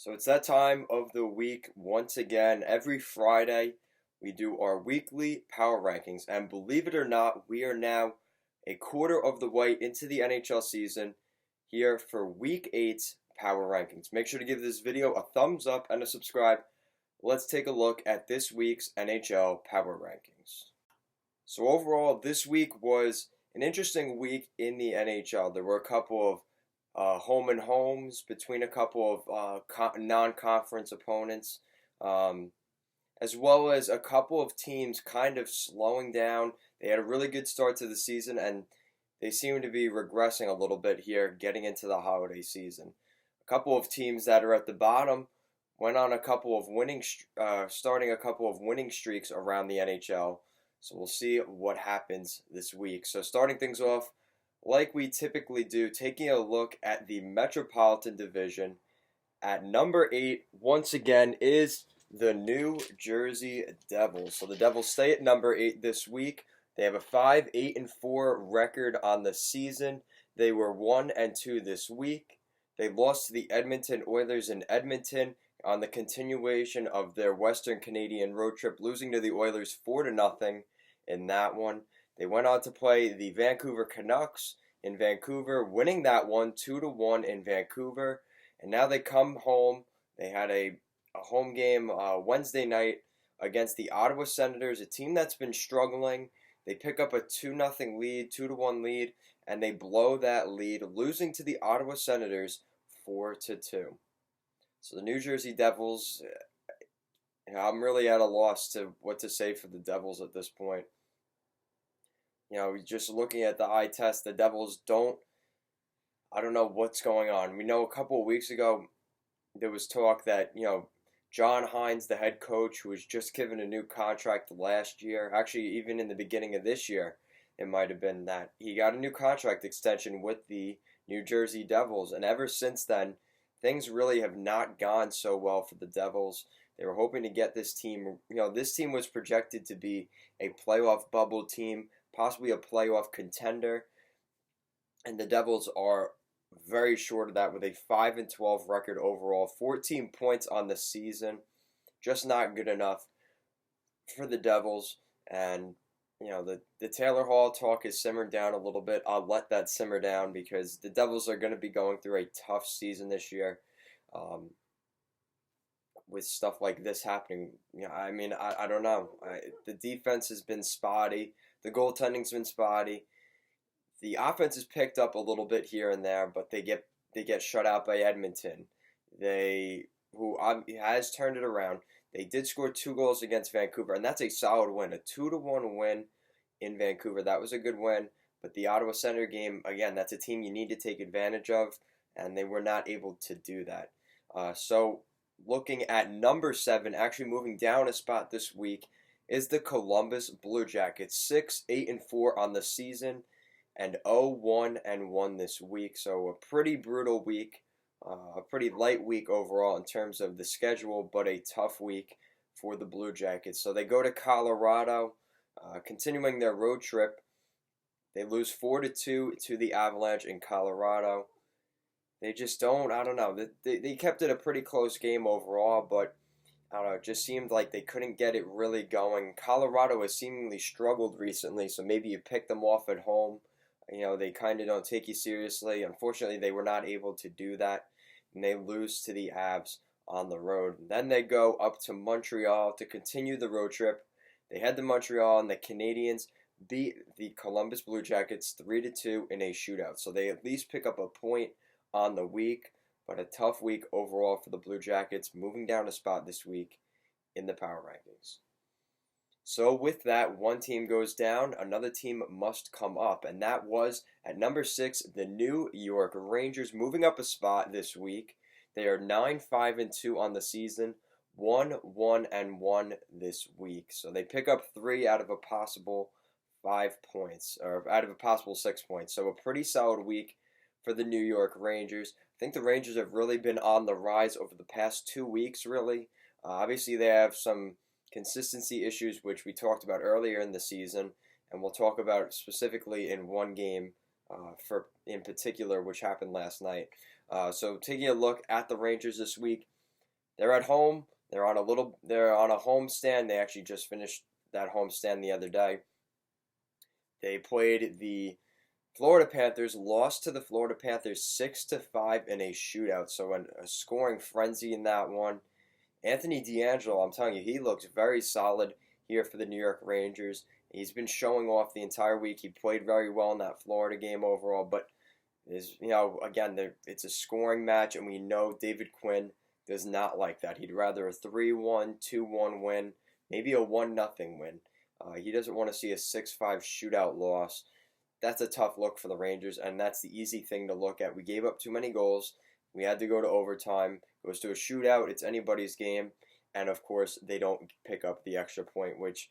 So it's that time of the week once again. Every Friday, we do our weekly power rankings. And believe it or not, we are now a quarter of the way into the NHL season here for week 8 power rankings. Make sure to give this video a thumbs up and a subscribe. Let's take a look at this week's NHL power rankings. So overall, this week was an interesting week in the NHL. There were a couple of home and homes between a couple of non-conference opponents, as well as a couple of teams kind of slowing down. They had a really good start to the season, and they seem to be regressing a little bit here, getting into the holiday season. A couple of teams that are at the bottom went on a couple of starting a couple of winning streaks around the NHL. So we'll see what happens this week. So starting things off, like we typically do, taking a look at the Metropolitan Division. At number 8, once again, is the New Jersey Devils. So the Devils stay at number 8 this week. They have a 5-8-4 record on the season. They were 1-2 this week. They lost to the Edmonton Oilers in Edmonton on the continuation of their Western Canadian road trip, losing to the Oilers 4-0 in that one. They went on to play the Vancouver Canucks in Vancouver, winning that one 2-1 in Vancouver. And now they come home. They had a home game Wednesday night against the Ottawa Senators, a team that's been struggling. They pick up a 2-0 lead, 2-1 lead, and they blow that lead, losing to the Ottawa Senators 4-2. So the New Jersey Devils, I'm really at a loss to what to say for the Devils at this point. Just looking at the eye test, the Devils I don't know what's going on. We know a couple of weeks ago, there was talk that, John Hines, the head coach, who was just given a new contract last year, actually even in the beginning of this year, it might have been that he got a new contract extension with the New Jersey Devils. And ever since then, things really have not gone so well for the Devils. They were hoping to get this team, this team was projected to be a playoff bubble team, possibly a playoff contender, and the Devils are very short of that with a 5-12 record overall, 14 points on the season, just not good enough for the Devils. And the Taylor Hall talk has simmered down a little bit. I'll let that simmer down because the Devils are going to be going through a tough season this year, with stuff like this happening. I don't know. The defense has been spotty. The goaltending's been spotty. The offense has picked up a little bit here and there, but they get shut out by Edmonton. Who has turned it around. They did score 2 goals against Vancouver, and that's a solid win. A 2-1 win in Vancouver. That was a good win. But the Ottawa Senator game, again, that's a team you need to take advantage of, and they were not able to do that. So looking at number 7, actually moving down a spot this week, is the Columbus Blue Jackets. 6-8-4 on the season and 0-1-1 this week. So a pretty brutal week, a pretty light week overall in terms of the schedule, but a tough week for the Blue Jackets. So they go to Colorado, continuing their road trip. They lose 4-2 to the Avalanche in Colorado. They just I don't know. They kept it a pretty close game overall, but I don't know, it just seemed like they couldn't get it really going. Colorado has seemingly struggled recently, so maybe you pick them off at home. They kind of don't take you seriously. Unfortunately, they were not able to do that, and they lose to the Avs on the road. Then they go up to Montreal to continue the road trip. They head to Montreal, and the Canadiens beat the Columbus Blue Jackets 3-2 in a shootout. So they at least pick up a point on the week, but a tough week overall for the Blue Jackets, moving down a spot this week in the power rankings. So with that, one team goes down, another team must come up, and that was at number 6, the New York Rangers, moving up a spot this week. They are 9-5-2 on the season, 1-1-1 this week. So they pick up 3 out of a possible 5 points, or out of a possible 6 points. So a pretty solid week for the New York Rangers. I think the Rangers have really been on the rise over the past 2 weeks, really. Obviously, they have some consistency issues, which we talked about earlier in the season, and we'll talk about specifically in one game in particular, which happened last night. So taking a look at the Rangers this week, They're at home. They're on a home stand. They actually just finished that home stand the other day. They played the Florida Panthers, lost to the Florida Panthers 6-5 in a shootout. So a scoring frenzy in that one. Anthony DeAngelo, I'm telling you, he looks very solid here for the New York Rangers. He's been showing off the entire week. He played very well in that Florida game overall, but again, it's a scoring match, and we know David Quinn does not like that. He'd rather a 3-1, 2-1 win, maybe a 1-0 win. He doesn't want to see a 6-5 shootout loss. That's a tough look for the Rangers, and that's the easy thing to look at. We gave up too many goals. We had to go to overtime. It goes to a shootout. It's anybody's game. And, of course, they don't pick up the extra point, which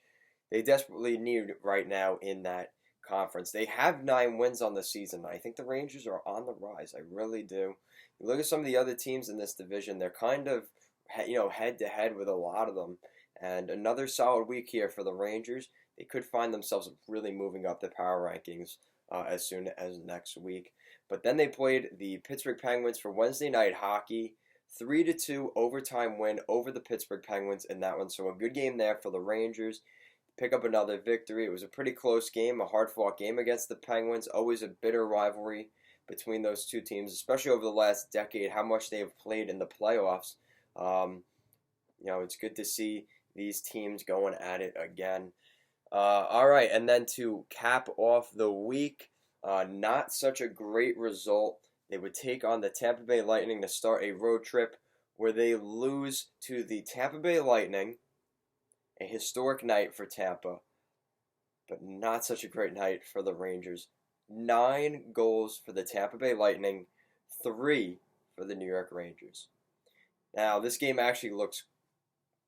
they desperately need right now in that conference. They have 9 wins on the season. I think the Rangers are on the rise. I really do. You look at some of the other teams in this division. They're kind of, head-to-head with a lot of them. And another solid week here for the Rangers. They could find themselves really moving up the power rankings as soon as next week. But then they played the Pittsburgh Penguins for Wednesday night hockey. 3-2 overtime win over the Pittsburgh Penguins in that one. So a good game there for the Rangers. Pick up another victory. It was a pretty close game, a hard-fought game against the Penguins. Always a bitter rivalry between those two teams, especially over the last decade, how much they have played in the playoffs. It's good to see these teams going at it again. All right, and then to cap off the week, not such a great result. They would take on the Tampa Bay Lightning to start a road trip where they lose to the Tampa Bay Lightning. A historic night for Tampa, but not such a great night for the Rangers. 9 goals for the Tampa Bay Lightning, 3 for the New York Rangers. Now, this game actually looks,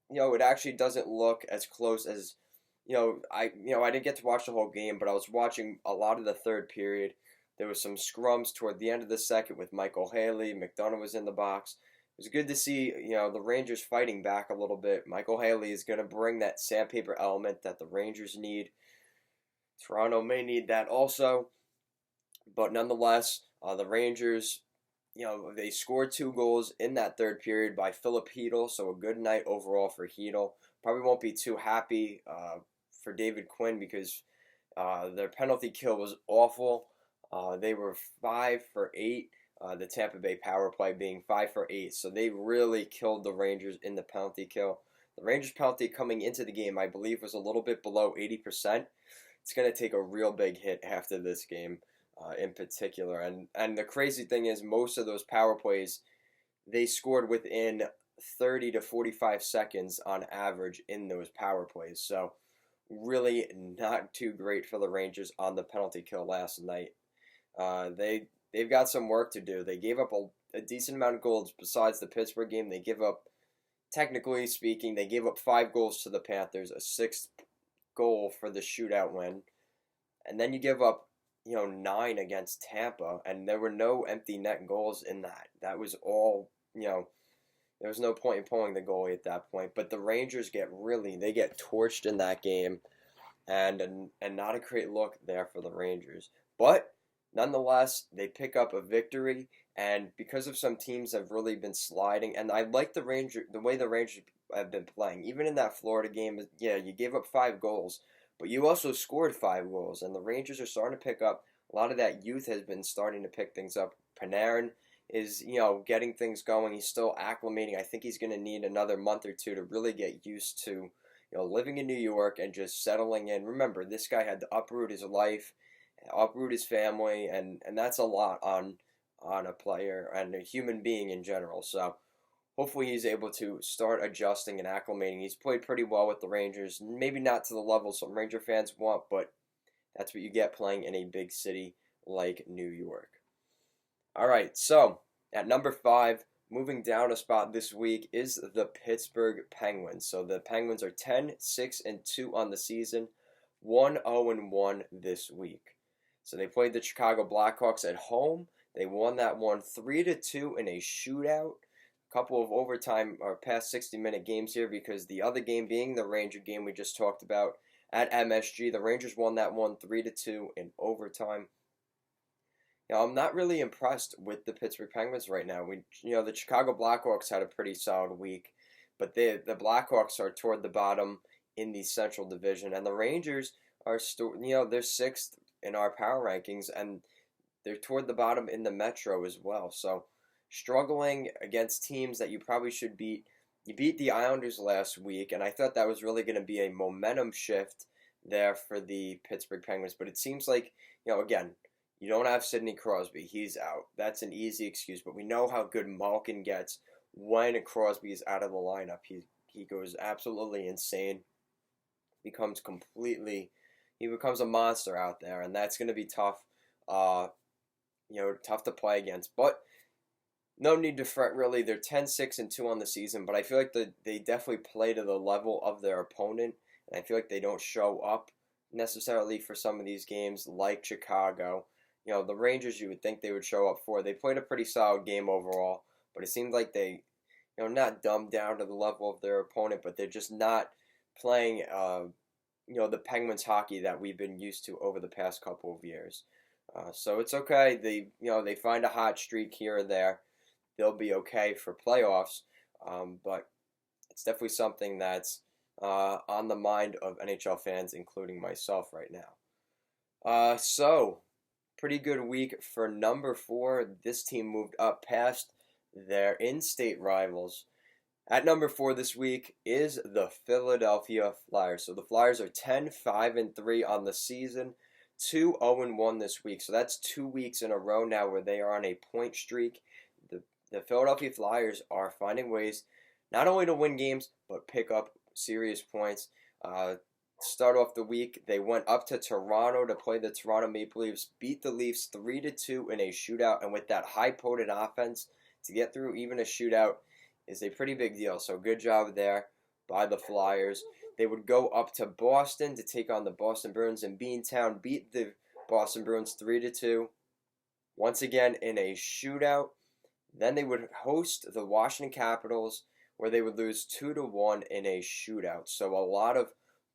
it actually doesn't look as close as, I didn't get to watch the whole game, but I was watching a lot of the third period. There was some scrums toward the end of the second with Michael Haley. McDonough was in the box. It was good to see, the Rangers fighting back a little bit. Michael Haley is going to bring that sandpaper element that the Rangers need. Toronto may need that also. But nonetheless, the Rangers, they scored 2 goals in that third period by Philip Hedl. So a good night overall for Hedl. Probably won't be too happy for David Quinn because their penalty kill was awful. They were 5 for 8. The Tampa Bay power play being 5 for 8. So they really killed the Rangers in the penalty kill. The Rangers penalty coming into the game, I believe, was a little bit below 80%. It's going to take a real big hit after this game in particular. And the crazy thing is most of those power plays, they scored within 30 to 45 seconds on average in those power plays. So really not too great for the Rangers on the penalty kill last night. They've got some work to do. They gave up a decent amount of goals besides the Pittsburgh game. They give up, technically speaking, they gave up 5 goals to the Panthers, a 6th goal for the shootout win. And then you give up, 9 against Tampa, and there were no empty net goals in that. That was all, there was no point in pulling the goalie at that point. But the Rangers get torched in that game, and not a great look there for the Rangers. But nonetheless, they pick up a victory, and because of some teams have really been sliding, and I like the way the Rangers have been playing. Even in that Florida game, you gave up 5 goals, but you also scored 5 goals, and the Rangers are starting to pick up. A lot of that youth has been starting to pick things up. Panarin is, getting things going. He's still acclimating. I think he's going to need another month or 2 to really get used to, living in New York and just settling in. Remember, this guy had to uproot his life, uproot his family, and that's a lot on a player and a human being in general. So hopefully he's able to start adjusting and acclimating. He's played pretty well with the Rangers. Maybe not to the level some Ranger fans want, but that's what you get playing in a big city like New York. All right, so at number 5, moving down a spot this week is the Pittsburgh Penguins. So the Penguins are 10-6-2 on the season, 1-0-1 this week. So they played the Chicago Blackhawks at home. They won that one 3-2 in a shootout. A couple of overtime or past 60-minute games here because the other game being the Ranger game we just talked about at MSG. The Rangers won that one 3-2 in overtime. I'm not really impressed with the Pittsburgh Penguins right now. The Chicago Blackhawks had a pretty solid week, but the Blackhawks are toward the bottom in the Central Division, and the Rangers are they're sixth in our power rankings, and they're toward the bottom in the Metro as well. So struggling against teams that you probably should beat. You beat the Islanders last week, and I thought that was really going to be a momentum shift there for the Pittsburgh Penguins. But it seems like, again, you don't have Sidney Crosby. He's out. That's an easy excuse, but we know how good Malkin gets when Crosby is out of the lineup. He goes absolutely insane. He becomes a monster out there, and that's going to be tough. Tough to play against. But no need to fret, really. They're 10-6-2 on the season, but I feel like they definitely play to the level of their opponent, and I feel like they don't show up necessarily for some of these games like Chicago. The Rangers, you would think they would show up for. They played a pretty solid game overall, but it seemed like they, not dumbed down to the level of their opponent, but they're just not playing, the Penguins hockey that we've been used to over the past couple of years. So it's okay. They find a hot streak here or there. They'll be okay for playoffs, but it's definitely something that's on the mind of NHL fans, including myself right now. So, pretty good week for number 4. This team moved up past their in-state rivals. At number 4 this week is the Philadelphia Flyers. So the Flyers are 10-5-3 on the season, 2-0-1 this week. So that's 2 weeks in a row now where they are on a point streak. The Philadelphia Flyers are finding ways not only to win games, but pick up serious points. Start off the week, they went up to Toronto to play the Toronto Maple Leafs, beat the Leafs 3-2 in a shootout, and with that high-potent offense, to get through even a shootout is a pretty big deal. So good job there by the Flyers. They would go up to Boston to take on the Boston Bruins in Beantown, beat the Boston Bruins 3-2, once again in a shootout. Then they would host the Washington Capitals, where they would lose 2-1 in a shootout. So a lot of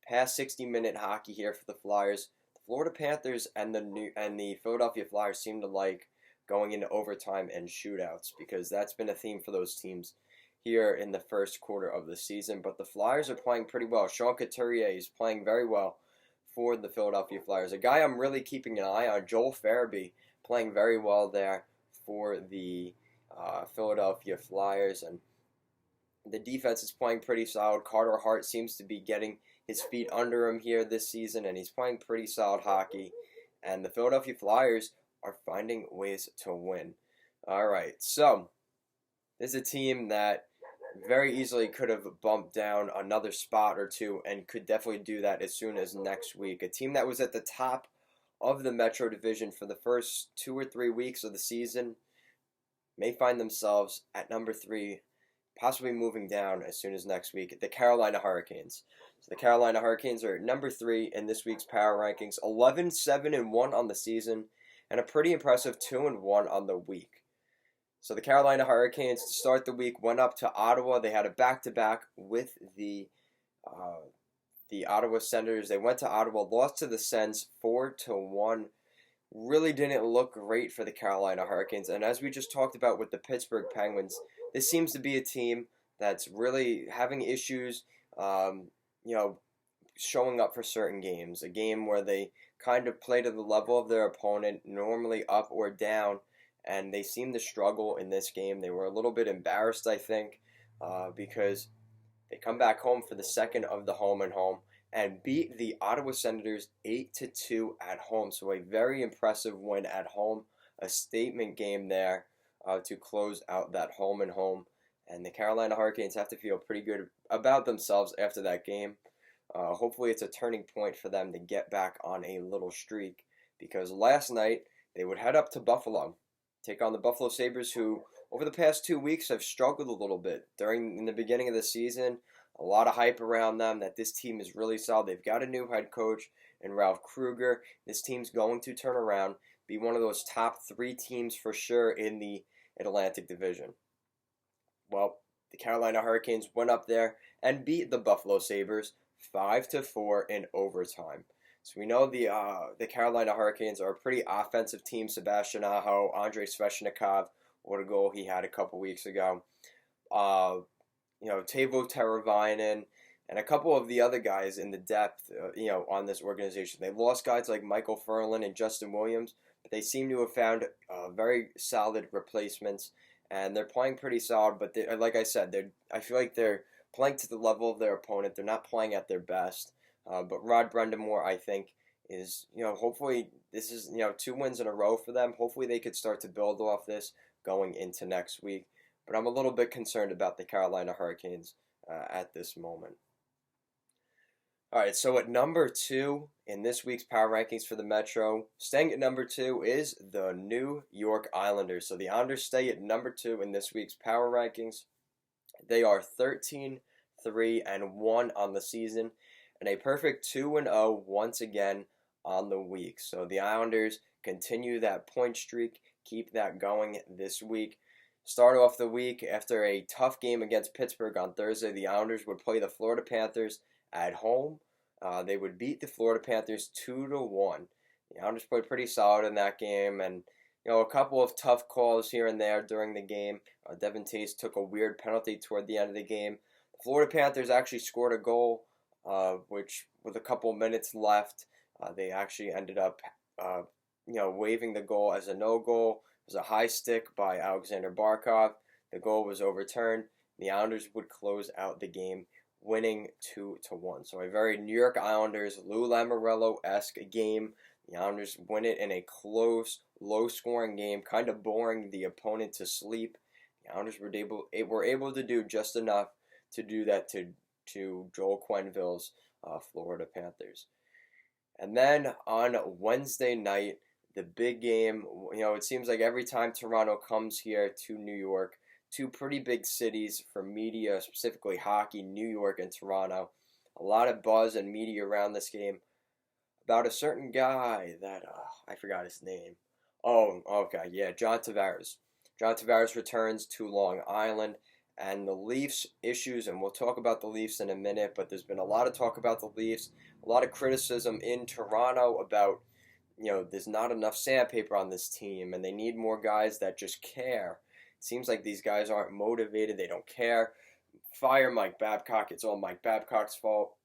past 60-minute hockey here for the Flyers. The Florida Panthers and the Philadelphia Flyers seem to like going into overtime and shootouts, because that's been a theme for those teams here in the first quarter of the season. But the Flyers are playing pretty well. Sean Couturier is playing very well for the Philadelphia Flyers. A guy I'm really keeping an eye on, Joel Farabee, playing very well there for the Philadelphia Flyers, and the defense is playing pretty solid. Carter Hart seems to be getting his feet under him here this season, and he's playing pretty solid hockey, and the Philadelphia Flyers are finding ways to win. All right, so this is a team that very easily could have bumped down another spot or two, and could definitely do that as soon as next week. A team that was at the top of the Metro Division for the first 2 or 3 weeks of the season may find themselves at number 3, possibly moving down as soon as next week. The Carolina Hurricanes. So the Carolina Hurricanes are at number 3 in this week's power rankings, 11-7-1 on the season, and a pretty impressive 2-1 on the week. So the Carolina Hurricanes, to start the week, went up to Ottawa. They had a back-to-back with the Ottawa Senators. They went to Ottawa, lost to the Sens 4-1. Really didn't look great for the Carolina Hurricanes. And as we just talked about with the Pittsburgh Penguins, this seems to be a team that's really having issues, showing up for certain games. A game where they kind of play to the level of their opponent, normally up or down, and they seem to struggle in this game. They were a little bit embarrassed, I think, because they come back home for the second of the home and home and beat the Ottawa Senators 8-2 at home. So a very impressive win at home, a statement game there to close out that home and home. And the Carolina Hurricanes have to feel pretty good about themselves after that game. Hopefully it's a turning point for them to get back on a little streak, because last night they would head up to Buffalo, take on the Buffalo Sabres, who over the past 2 weeks have struggled a little bit. In the beginning of the season, a lot of hype around them that this team is really solid. They've got a new head coach in Ralph Kruger. This team's going to turn around, be one of those top 3 teams for sure in the Atlantic Division. Well, the Carolina Hurricanes went up there and beat the Buffalo Sabres 5-4 in overtime. So we know the Carolina Hurricanes are a pretty offensive team. Sebastian Aho, Andrei Svechnikov, what a goal he had a couple weeks ago. Uh, Teuvo Teravainen, and a couple of the other guys in the depth, on this organization. They lost guys like Michael Furlan and Justin Williams, but they seem to have found very solid replacements, and they're playing pretty solid. But like I said, I feel like they're playing to the level of their opponent. They're not playing at their best. But Rod Brendamore, I think, is, hopefully this is, 2 wins in a row for them. Hopefully they could start to build off this going into next week. But I'm a little bit concerned about the Carolina Hurricanes at this moment. All right, so at number 2 in this week's power rankings for the Metro, staying at number 2 is the New York Islanders. So the Islanders stay at number 2 in this week's power rankings. They are 13-3-1 on the season, and a perfect 2-0 once again on the week. So the Islanders continue that point streak, keep that going this week. Start off the week after a tough game against Pittsburgh on Thursday. The Islanders would play the Florida Panthers at home. They would beat the Florida Panthers 2-1. The Islanders played pretty solid in that game, and a couple of tough calls here and there during the game. Devin Tace took a weird penalty toward the end of the game. The Florida Panthers actually scored a goal, which with a couple minutes left, they actually ended up, waving the goal as a no-goal. It was a high stick by Alexander Barkov. The goal was overturned. The Islanders would close out the game, winning 2-1. So a very New York Islanders, Lou Lamoriello-esque game. The Islanders win it in a close, low-scoring game, kind of boring the opponent to sleep. The Islanders were able to do just enough to do that to Joel Quenneville's Florida Panthers. And then on Wednesday night, the big game, it seems like every time Toronto comes here to New York, 2 pretty big cities for media, specifically hockey, New York and Toronto. A lot of buzz and media around this game about a certain guy that, I forgot his name. Oh, okay, yeah, John Tavares. John Tavares returns to Long Island, and the Leafs issues, and we'll talk about the Leafs in a minute, but there's been a lot of talk about the Leafs, a lot of criticism in Toronto about, there's not enough sandpaper on this team, and they need more guys that just care. It seems like these guys aren't motivated, they don't care. Fire Mike Babcock, it's all Mike Babcock's fault.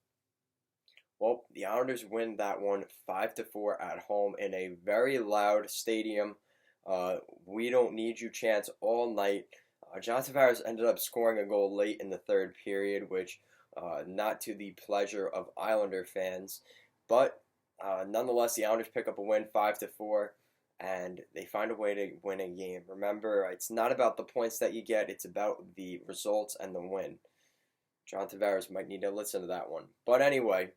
Well, the Islanders win that one 5-4 at home in a very loud stadium. We don't need you chants all night. John Tavares ended up scoring a goal late in the third period, which not to the pleasure of Islander fans. But nonetheless, the Islanders pick up a win 5-4, and they find a way to win a game. Remember, it's not about the points that you get, it's about the results and the win. John Tavares might need to listen to that one. But anyway,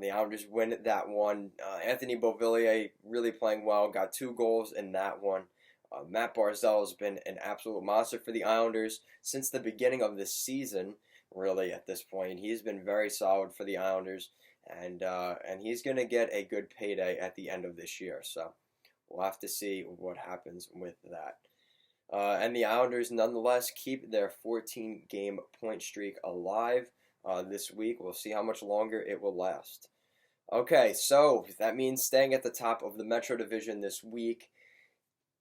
the Islanders win that one. Anthony Beauvillier really playing well, got 2 goals in that one. Matt Barzal has been an absolute monster for the Islanders since the beginning of this season, really, at this point. He's been very solid for the Islanders, and he's going to get a good payday at the end of this year. So we'll have to see what happens with that. And the Islanders, nonetheless, keep their 14-game point streak alive this week. We'll see how much longer it will last. Okay, so that means staying at the top of the Metro Division this week.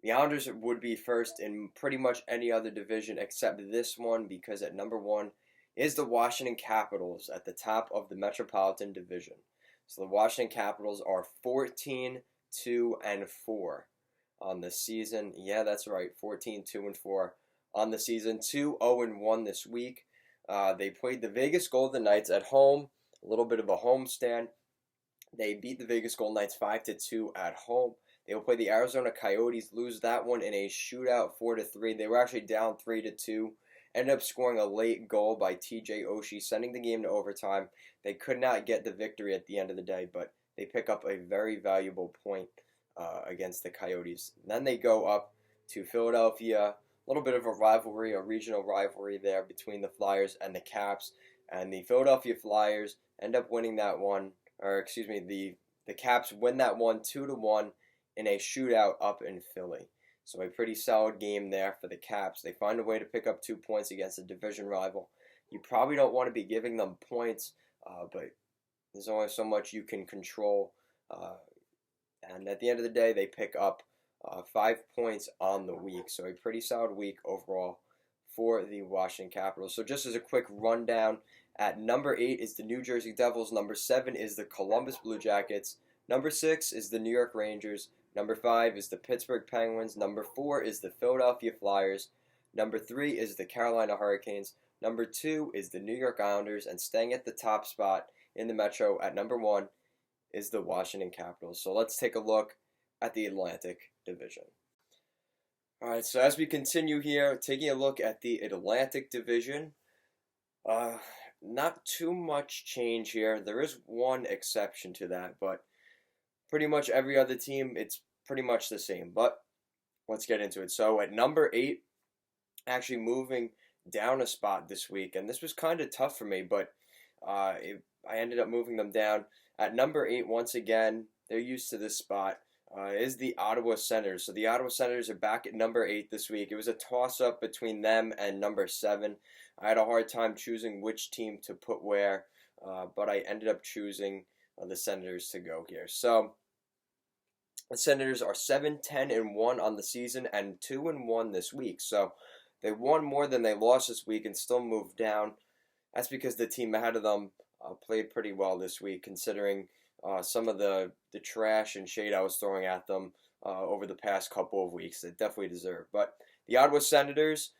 The Islanders would be first in pretty much any other division except this one, because at number 1 is the Washington Capitals at the top of the Metropolitan Division. So the Washington Capitals are 14-2-4 on the season. Yeah, that's right, 14-2-4 on the season. 2-0-1 this week. They played the Vegas Golden Knights at home, a little bit of a homestand. They beat the Vegas Golden Knights 5-2 at home. They will play the Arizona Coyotes, lose that one in a shootout 4-3. They were actually down 3-2. Ended up scoring a late goal by TJ Oshie, sending the game to overtime. They could not get the victory at the end of the day, but they pick up a very valuable point against the Coyotes. And then they go up to Philadelphia. A little bit of a rivalry, a regional rivalry there between the Flyers and the Caps. And the Philadelphia Flyers end up winning that one, the Caps win that one 2-1 in a shootout up in Philly. So a pretty solid game there for the Caps. They find a way to pick up 2 points against a division rival. You probably don't want to be giving them points, but there's only so much you can control And at the end of the day, they pick up 5 points on the week. So a pretty solid week overall for the Washington Capitals. So just as a quick rundown, at number 8 is the New Jersey Devils. Number 7 is the Columbus Blue Jackets. Number 6 is the New York Rangers. Number 5 is the Pittsburgh Penguins. Number 4 is the Philadelphia Flyers. Number 3 is the Carolina Hurricanes. Number 2 is the New York Islanders. And staying at the top spot in the Metro at number 1 is the Washington Capitals. So let's take a look at the Atlantic Division. All right, so as we continue here, taking a look at the Atlantic Division, not too much change here. There is one exception to that, but pretty much every other team, it's pretty much the same. But let's get into it. So at number 8, actually moving down a spot this week, and this was kind of tough for me, but I ended up moving them down. At number 8, once again, they're used to this spot, is the Ottawa Senators. So the Ottawa Senators are back at number 8 this week. It was a toss-up between them and number 7. I had a hard time choosing which team to put where, but I ended up choosing the Senators to go here. So the Senators are 7-10-1 on the season and 2-1 this week. So they won more than they lost this week and still moved down. That's because the team ahead of them played pretty well this week, considering some of the trash and shade I was throwing at them over the past couple of weeks. They definitely deserve. But the Ottawa Senators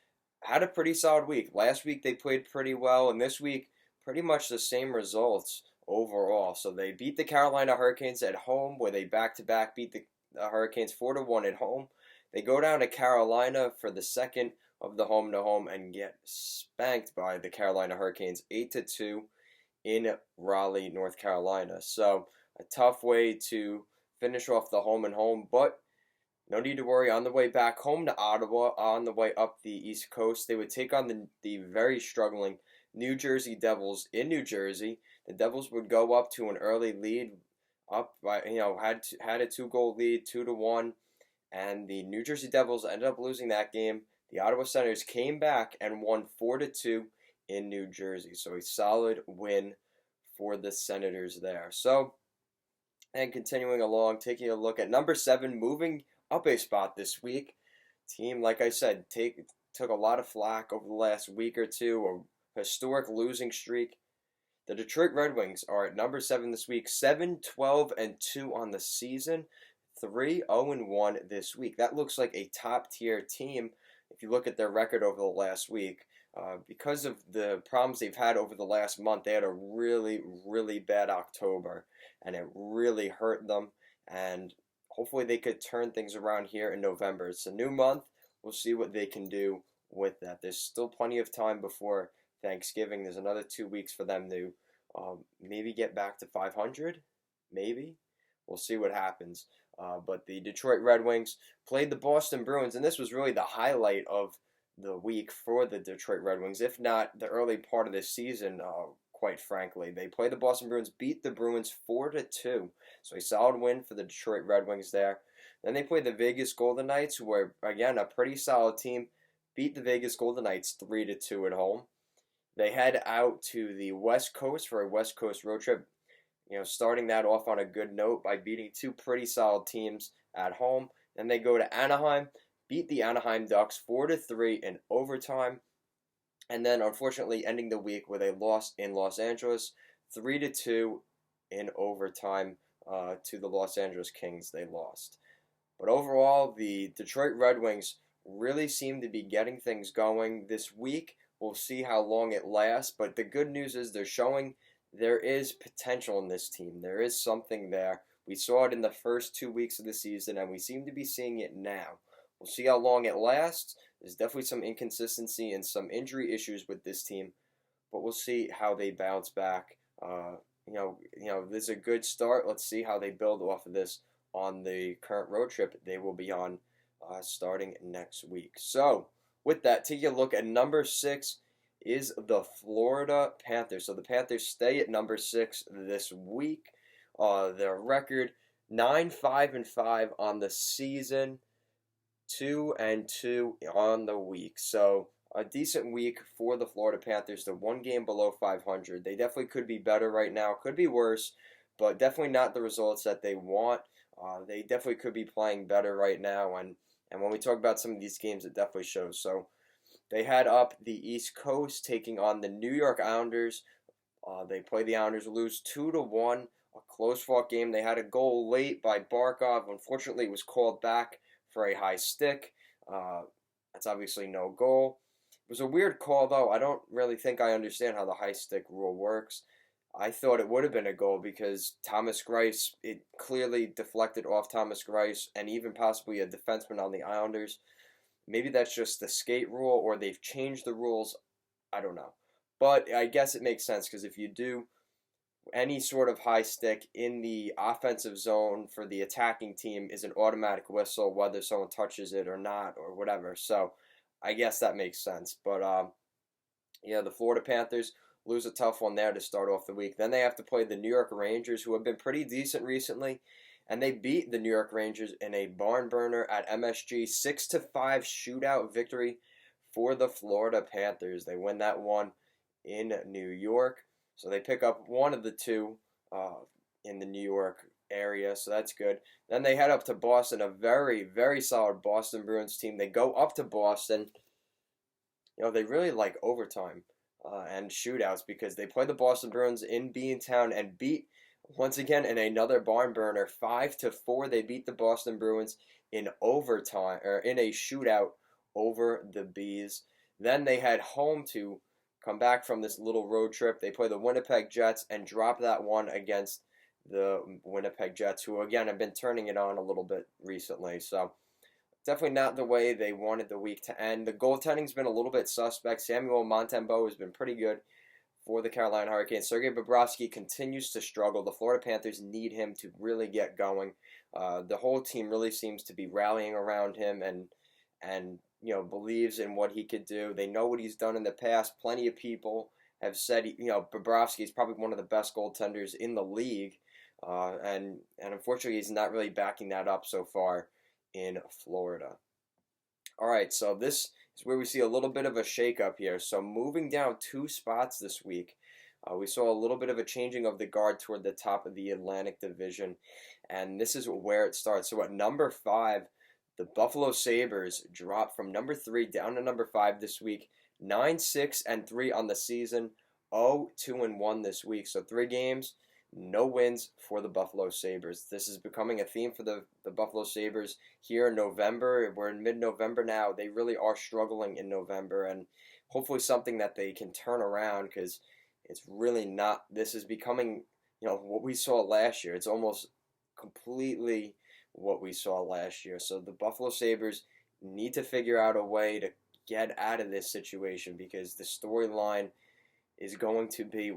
had a pretty solid week. Last week they played pretty well, and this week pretty much the same results overall. So they beat the Carolina Hurricanes at home, where they back-to-back beat the Hurricanes 4-1 at home. They go down to Carolina for the second of the home-to-home and get spanked by the Carolina Hurricanes 8-2 in Raleigh, North Carolina. So a tough way to finish off the home-and-home, but no need to worry. On the way back home to Ottawa, on the way up the East Coast, they would take on the very struggling New Jersey Devils in New Jersey. The Devils would go up to an early lead, up by had a 2-goal lead, 2-1, and the New Jersey Devils ended up losing that game. The Ottawa Senators came back and won 4-2 in New Jersey. So a solid win for the Senators there. So, and continuing along, taking a look at number 7, moving up a spot this week. Team, like I said, took a lot of flack over the last week or two, a historic losing streak. The Detroit Red Wings are at number 7 this week, 7-12-2 on the season, 3-0-1 this week. That looks like a top-tier team if you look at their record over the last week. Because of the problems they've had over the last month, they had a really, really bad October, and it really hurt them, and hopefully they could turn things around here in November. It's a new month. We'll see what they can do with that. There's still plenty of time before Thanksgiving. There's another 2 weeks for them to maybe get back to 500, maybe. We'll see what happens. But the Detroit Red Wings played the Boston Bruins, and this was really the highlight of the week for the Detroit Red Wings, if not the early part of this season, quite frankly. They played the Boston Bruins, beat the Bruins 4-2. So a solid win for the Detroit Red Wings there. Then they played the Vegas Golden Knights, who were, again, a pretty solid team, beat the Vegas Golden Knights 3-2 at home. They head out to the West Coast for a West Coast road trip, starting that off on a good note by beating 2 pretty solid teams at home. Then they go to Anaheim, beat the Anaheim Ducks 4-3 in overtime, and then unfortunately ending the week with a loss in Los Angeles, 3-2 in overtime to the Los Angeles Kings. They lost. But overall, the Detroit Red Wings really seem to be getting things going this week. We'll see how long it lasts, but the good news is they're showing there is potential in this team. There is something there. We saw it in the first 2 weeks of the season, and we seem to be seeing it now. We'll see how long it lasts. There's definitely some inconsistency and some injury issues with this team, but we'll see how they bounce back. This is a good start. Let's see how they build off of this on the current road trip they will be on starting next week. So, with that, taking a look at number 6 is the Florida Panthers. So the Panthers stay at number 6 this week. Their record 9-5-5 on the season, 2-2 on the week. So a decent week for the Florida Panthers. They're 1 game below 500. They definitely could be better right now. Could be worse. but definitely not the results that they want. They definitely could be playing better right now, and when we talk about some of these games, it definitely shows. So they head up the East Coast, taking on the New York Islanders. They play the Islanders, lose 2-1, a close fought game. They had a goal late by Barkov. Unfortunately, it was called back for a high stick. That's obviously no goal. It was a weird call, though. I don't really think I understand how the high stick rule works. I thought it would have been a goal because Thomas Greiss, it clearly deflected off Thomas Greiss and even possibly a defenseman on the Islanders. Maybe that's just the skate rule or they've changed the rules. I don't know. But I guess it makes sense because if you do any sort of high stick in the offensive zone for the attacking team is an automatic whistle, whether someone touches it or not or whatever. So I guess that makes sense. But yeah, the Florida Panthers lose a tough one there to start off the week. Then they have to play the New York Rangers, who have been pretty decent recently, and they beat the New York Rangers in a barn burner at MSG, 6-5 shootout victory for the Florida Panthers. They win that one in New York, so they pick up one of the two in the New York area, so that's good. Then they head up to Boston, a very, very solid Boston Bruins team. They go up to Boston. They really like overtime and shootouts because they play the Boston Bruins in Beantown and beat, once again, in another barn burner, 5-4. They beat the Boston Bruins in overtime, or in a shootout over the Bees. Then they head home to come back from this little road trip. They play the Winnipeg Jets and drop that one against the Winnipeg Jets, who again have been turning it on a little bit recently. So definitely not the way they wanted the week to end. The goaltending's been a little bit suspect. Samuel Montembeault has been pretty good for the Carolina Hurricanes. Sergei Bobrovsky continues to struggle. The Florida Panthers need him to really get going. The whole team really seems to be rallying around him and believes in what he could do. They know what he's done in the past. Plenty of people have said Bobrovsky is probably one of the best goaltenders in the league, and unfortunately he's not really backing that up so far in Florida. All right, so this is where we see a little bit of a shakeup here. So moving down 2 spots this week, we saw a little bit of a changing of the guard toward the top of the Atlantic Division, and this is where it starts. So at number 5, the Buffalo Sabres dropped from number 3 down to number 5 this week. 9-6-3 on the season, 0-2-1 this week. So 3 games, no wins for the Buffalo Sabres. This is becoming a theme for the Buffalo Sabres here in November. We're in mid-November now. They really are struggling in November, and hopefully something that they can turn around because it's really not. This is becoming, what we saw last year. It's almost completely what we saw last year. So the Buffalo Sabres need to figure out a way to get out of this situation because the storyline is going to be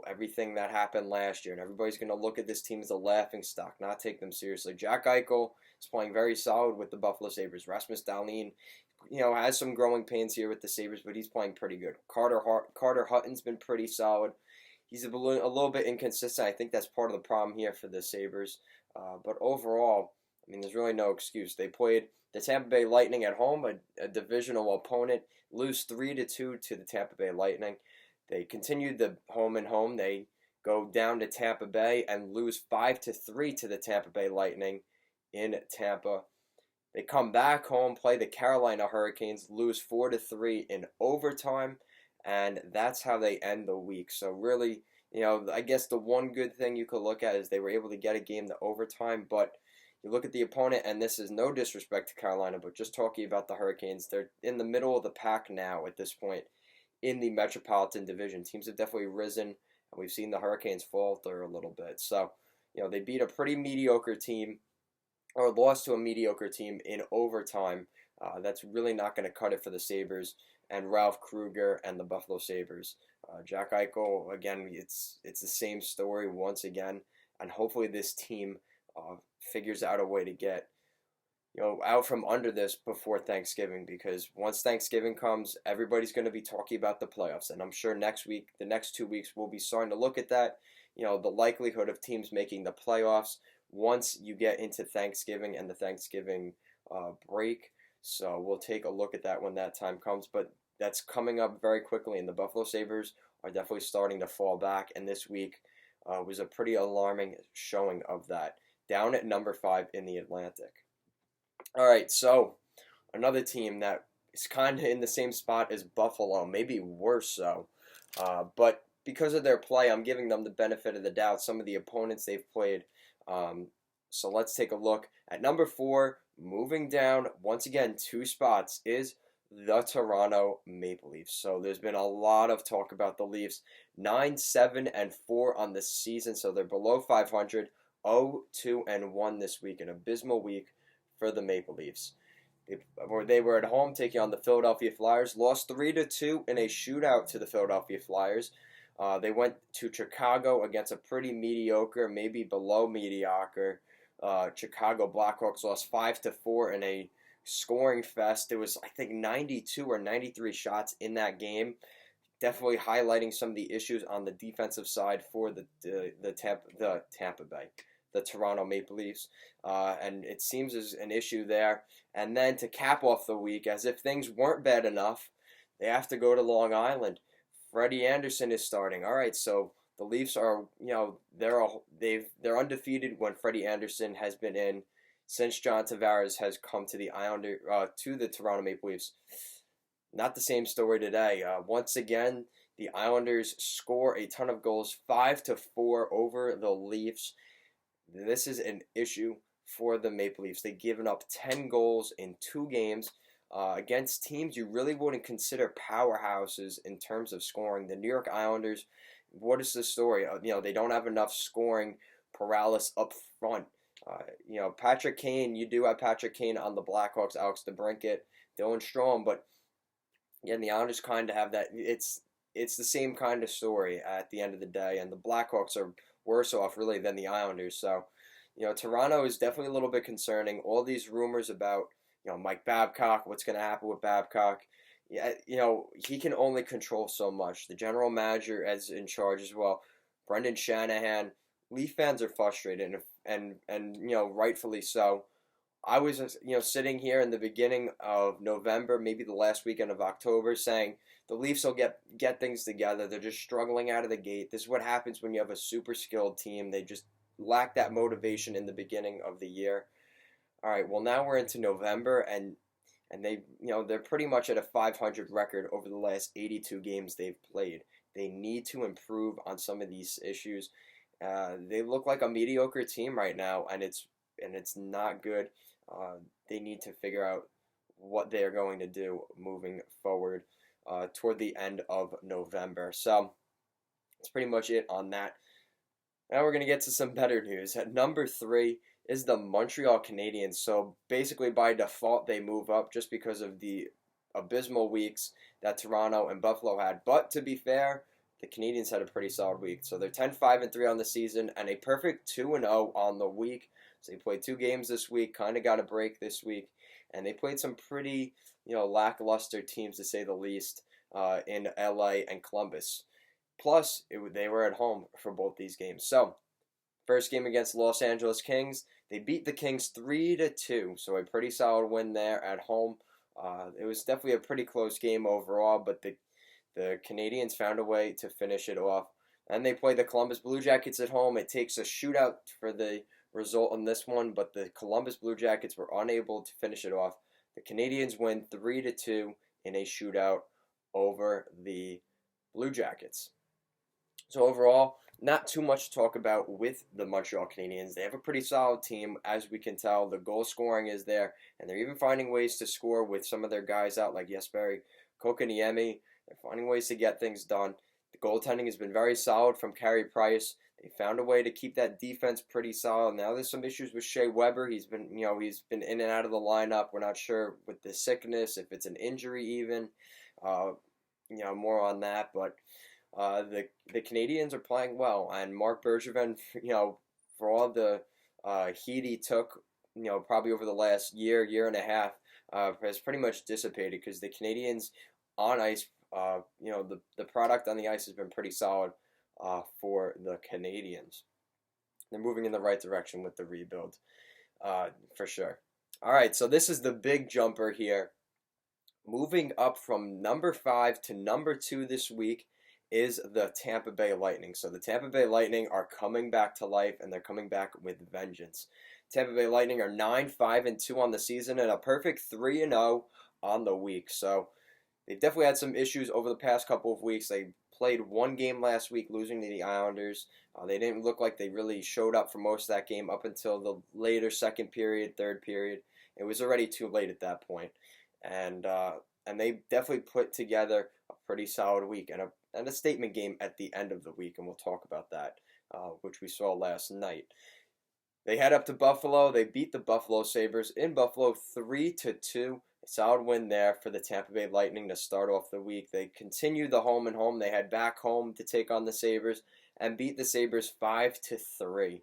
everything that happened last year, and everybody's going to look at this team as a laughing stock, not take them seriously. Jack Eichel is playing very solid with the Buffalo Sabres. Rasmus Dahlin, has some growing pains here with the Sabres, but he's playing pretty good. Carter Hutton's been pretty solid. He's a little bit inconsistent. I think that's part of the problem here for the Sabres. But overall, there's really no excuse. They played the Tampa Bay Lightning at home, a divisional opponent, lose 3-2 to the Tampa Bay Lightning. They continued the home and home. They go down to Tampa Bay and lose 5-3 to the Tampa Bay Lightning in Tampa. They come back home, play the Carolina Hurricanes, lose 4-3 in overtime, and that's how they end the week. So really, I guess the one good thing you could look at is they were able to get a game to overtime, but you look at the opponent, and this is no disrespect to Carolina, but just talking about the Hurricanes, they're in the middle of the pack now at this point in the Metropolitan Division. Teams have definitely risen, and we've seen the Hurricanes falter a little bit. So, they beat a pretty mediocre team, or lost to a mediocre team in overtime. That's really not going to cut it for the Sabres and Ralph Kruger and the Buffalo Sabres. Jack Eichel, again, it's the same story once again, and hopefully this team figures out a way to get out from under this before Thanksgiving, because once Thanksgiving comes, everybody's going to be talking about the playoffs, and I'm sure next week, the next 2 weeks, we'll be starting to look at that, the likelihood of teams making the playoffs once you get into Thanksgiving and the Thanksgiving break. So we'll take a look at that when that time comes, but that's coming up very quickly, and the Buffalo Sabres are definitely starting to fall back, and this week was a pretty alarming showing of that. Down at number 5 in the Atlantic. All right, so another team that is kind of in the same spot as Buffalo, maybe worse so. But because of their play, I'm giving them the benefit of the doubt. Some of the opponents they've played. So let's take a look at number 4. Moving down once again 2 spots is the Toronto Maple Leafs. So there's been a lot of talk about the Leafs. 9-7-4 on the season, so they're below 500. 0-2-1 this week, an abysmal week for the Maple Leafs. They were at home taking on the Philadelphia Flyers, lost 3-2 in a shootout to the Philadelphia Flyers. They went to Chicago against a pretty mediocre, maybe below mediocre, Chicago Blackhawks, lost 5-4 in a scoring fest. There was, I think, 92 or 93 shots in that game. Definitely highlighting some of the issues on the defensive side for the Tampa Bay, the Toronto Maple Leafs, and it seems there's an issue there. And then to cap off the week, as if things weren't bad enough, they have to go to Long Island. Freddie Andersen is starting. All right, so the Leafs are, they're undefeated when Freddie Andersen has been in since John Tavares has come to the Toronto Maple Leafs. Not the same story today. Once again, the Islanders score a ton of goals, 5-4 over the Leafs. This is an issue for the Maple Leafs. They've given up 10 goals in 2 games against teams you really wouldn't consider powerhouses in terms of scoring. The New York Islanders, what is the story? They don't have enough scoring paralysis up front. Patrick Kane, you do have Patrick Kane on the Blackhawks, Alex DeBrincat, Dylan Strome, but again, the Islanders kind of have that. It's the same kind of story at the end of the day, and the Blackhawks are worse off really than the Islanders. So, Toronto is definitely a little bit concerning. All these rumors about, Mike Babcock, what's going to happen with Babcock. Yeah, he can only control so much. The general manager is in charge as well. Brendan Shanahan. Leaf fans are frustrated, and rightfully so. I was, sitting here in the beginning of November, maybe the last weekend of October, saying the Leafs will get things together. They're just struggling out of the gate. This is what happens when you have a super skilled team. They just lack that motivation in the beginning of the year. All right, well, now we're into November, and they're pretty much at a 500 record over the last 82 games they've played. They need to improve on some of these issues. They look like a mediocre team right now, and it's not good. They need to figure out what they're going to do moving forward toward the end of November. So that's pretty much it on that. Now we're going to get to some better news. At number 3 is the Montreal Canadiens. So basically by default they move up just because of the abysmal weeks that Toronto and Buffalo had. But to be fair, the Canadiens had a pretty solid week. So they're 10-5-3 on the season and a perfect 2-0 on the week. So they played 2 games this week, kind of got a break this week, and they played some pretty, lackluster teams to say the least in LA and Columbus. Plus, they were at home for both these games. So, first game against Los Angeles Kings, they beat the Kings 3-2, so a pretty solid win there at home. It was definitely a pretty close game overall, but the Canadiens found a way to finish it off. And they play the Columbus Blue Jackets at home. It takes a shootout for the result on this one, but the Columbus Blue Jackets were unable to finish it off. The Canadiens win 3-2 in a shootout over the Blue Jackets. So overall, not too much to talk about with the Montreal Canadiens. They have a pretty solid team, as we can tell. The goal scoring is there, and they're even finding ways to score with some of their guys out, like Jesperi Kotkaniemi. They're finding ways to get things done. The goaltending has been very solid from Carey Price. They found a way to keep that defense pretty solid. Now there's some issues with Shea Weber. He's been in and out of the lineup. We're not sure with the sickness, if it's an injury even. More on that, but the Canadiens are playing well, and Marc Bergevin, for all the heat he took, probably over the last year and a half, has pretty much dissipated because the Canadiens on ice, the product on the ice has been pretty solid for the Canadiens. They're moving in the right direction with the rebuild, for sure. All right, so this is the big jumper here. Moving up from number 5 to number 2 this week is the Tampa Bay Lightning. So the Tampa Bay Lightning are coming back to life, and they're coming back with vengeance. Tampa Bay Lightning are 9-5-2 on the season and a perfect 3-0 on the week. So they've definitely had some issues over the past couple of weeks. They played one game last week, losing to the Islanders. They didn't look like they really showed up for most of that game up until the later second period, third period. It was already too late at that point. And they definitely put together a pretty solid week and a statement game at the end of the week, and we'll talk about that, which we saw last night. They head up to Buffalo. They beat the Buffalo Sabres in Buffalo 3-2. A solid win there for the Tampa Bay Lightning to start off the week. They continued the home and home. They head back home to take on the Sabres and beat the Sabres 5-3.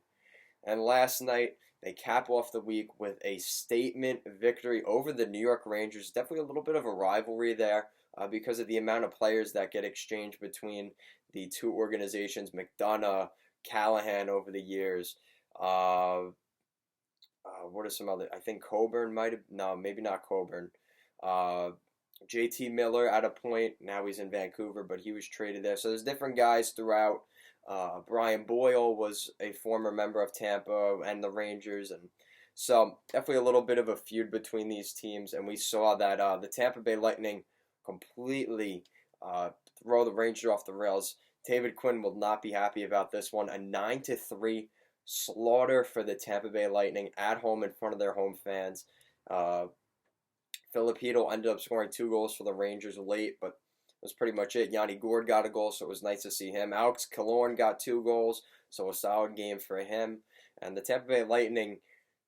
And last night, they cap off the week with a statement victory over the New York Rangers. Definitely a little bit of a rivalry there because of the amount of players that get exchanged between the two organizations. McDonough, Callahan over the years. What are some other? I think Coburn might have. No, maybe not Coburn. JT Miller at a point. Now he's in Vancouver, but he was traded there. So there's different guys throughout. Brian Boyle was a former member of Tampa and the Rangers, and so definitely a little bit of a feud between these teams. And we saw that the Tampa Bay Lightning completely throw the Rangers off the rails. David Quinn will not be happy about this one. A 9-3 slaughter for the Tampa Bay Lightning at home in front of their home fans. Filipino ended up scoring 2 goals for the Rangers late, but was pretty much it. Yanni Gourde got a goal, so it was nice to see him. Alex Killorn got 2 goals, so a solid game for him. And the Tampa Bay Lightning,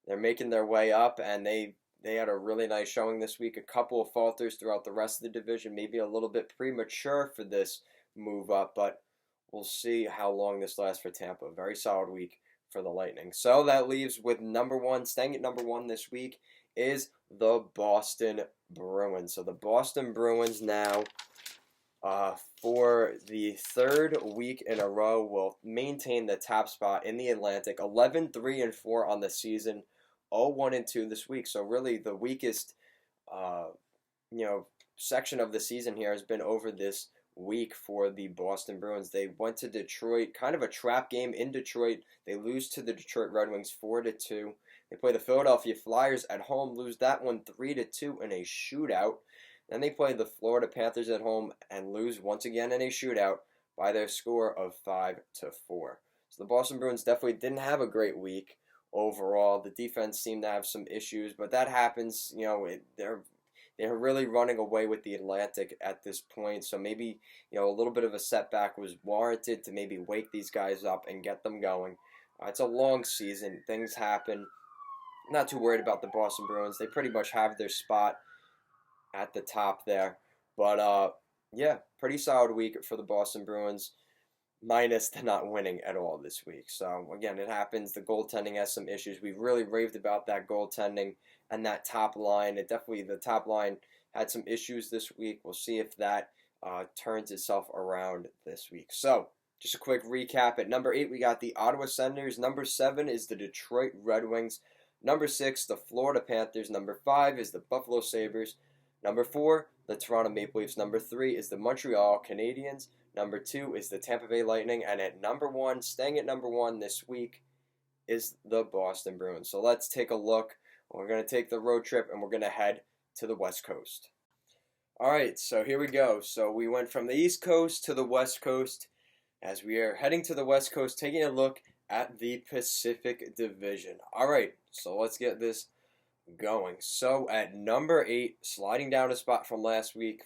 they're making their way up, and they had a really nice showing this week. A couple of falters throughout the rest of the division, maybe a little bit premature for this move up, but we'll see how long this lasts for Tampa. Very solid week for the Lightning. So that leaves with number 1, staying at number 1 this week, is the Boston Bruins. So the Boston Bruins now, for the 3rd week in a row, will maintain the top spot in the Atlantic. 11-3-4 on the season, 0-1-2 this week. So really the weakest, section of the season here has been over this week for the Boston Bruins. They went to Detroit, kind of a trap game in Detroit. They lose to the Detroit Red Wings 4-2. They play the Philadelphia Flyers at home, lose that one 3-2 in a shootout. Then they play the Florida Panthers at home and lose once again in a shootout by their score of 5-4. So the Boston Bruins definitely didn't have a great week overall. The defense seemed to have some issues, but that happens. They're really running away with the Atlantic at this point. So maybe a little bit of a setback was warranted to maybe wake these guys up and get them going. It's a long season. Things happen. Not too worried about the Boston Bruins. They pretty much have their spot at the top there. But, pretty solid week for the Boston Bruins, minus the not winning at all this week. So, again, it happens. The goaltending has some issues. We've really raved about that goaltending and that top line. The top line had some issues this week. We'll see if that turns itself around this week. So, just a quick recap. At number 8, we got the Ottawa Senators. Number 7 is the Detroit Red Wings. Number 6, the Florida Panthers. Number 5 is the Buffalo Sabres. Number 4, the Toronto Maple Leafs. Number 3 is the Montreal Canadiens. Number 2 is the Tampa Bay Lightning. And at number 1, staying at number 1 this week, is the Boston Bruins. So let's take a look. We're going to take the road trip, and we're going to head to the West Coast. All right, so here we go. So we went from the East Coast to the West Coast. As we are heading to the West Coast, taking a look at the Pacific Division. All right, so let's get this going. So at number 8, sliding down a spot from last week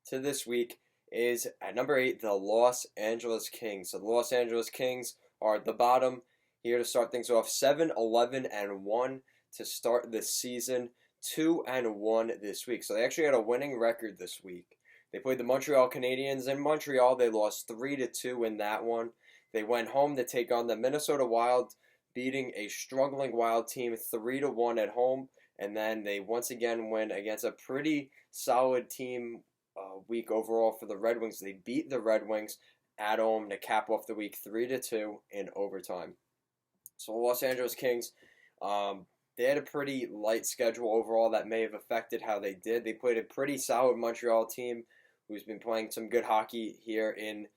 to this week, is at number 8, the Los Angeles Kings. So the Los Angeles Kings are at the bottom here to start things off. 7-11-1 to start the season. 2-1 this week. So they actually had a winning record this week. They played the Montreal Canadiens in Montreal. They lost 3-2 in that one. They went home to take on the Minnesota Wild, beating a struggling Wild team 3-1 at home. And then they once again win against a pretty solid team week overall for the Red Wings. They beat the Red Wings at home to cap off the week 3-2 in overtime. So the Los Angeles Kings, they had a pretty light schedule overall that may have affected how they did. They played a pretty solid Montreal team who's been playing some good hockey here in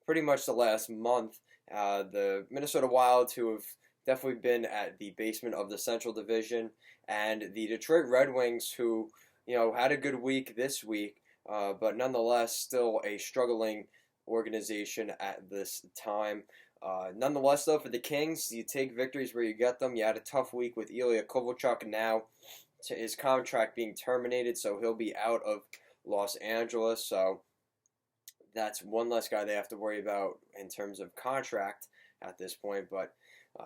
pretty much the last month. The Minnesota Wild, who have definitely been at the basement of the Central Division, and the Detroit Red Wings, who had a good week this week, but nonetheless still a struggling organization at this time. Nonetheless, though, for the Kings, you take victories where you get them. You had a tough week with Ilya Kovalchuk now, his contract being terminated, so he'll be out of Los Angeles. So that's one less guy they have to worry about in terms of contract at this point. But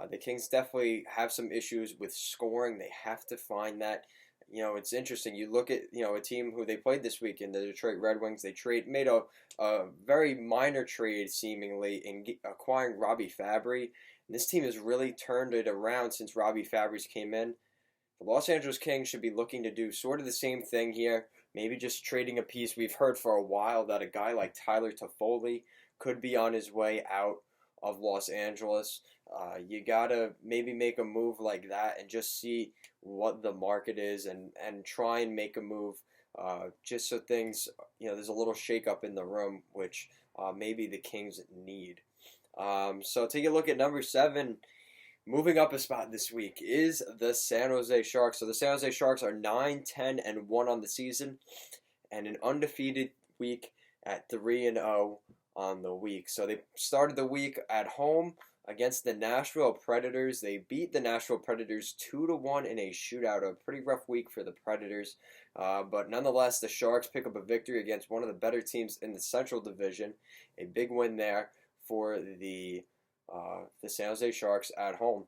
the Kings definitely have some issues with scoring. They have to find that. It's interesting. You look at a team who they played this week in the Detroit Red Wings. They made a very minor trade seemingly in acquiring Robbie Fabry. And this team has really turned it around since Robbie Fabry's came in. The Los Angeles Kings should be looking to do sort of the same thing here. Maybe just trading a piece. We've heard for a while that a guy like Tyler Toffoli could be on his way out of Los Angeles. You gotta maybe make a move like that and just see what the market is and try and make a move just so things, there's a little shakeup in the room, which maybe the Kings need. So take a look at number 7. Moving up a spot this week is the San Jose Sharks. So the San Jose Sharks are 9-10-1 on the season and an undefeated week at 3-0 on the week. So they started the week at home against the Nashville Predators. They beat the Nashville Predators 2-1 in a shootout. A pretty rough week for the Predators. But nonetheless, the Sharks pick up a victory against one of the better teams in the Central Division. A big win there for the San Jose Sharks at home.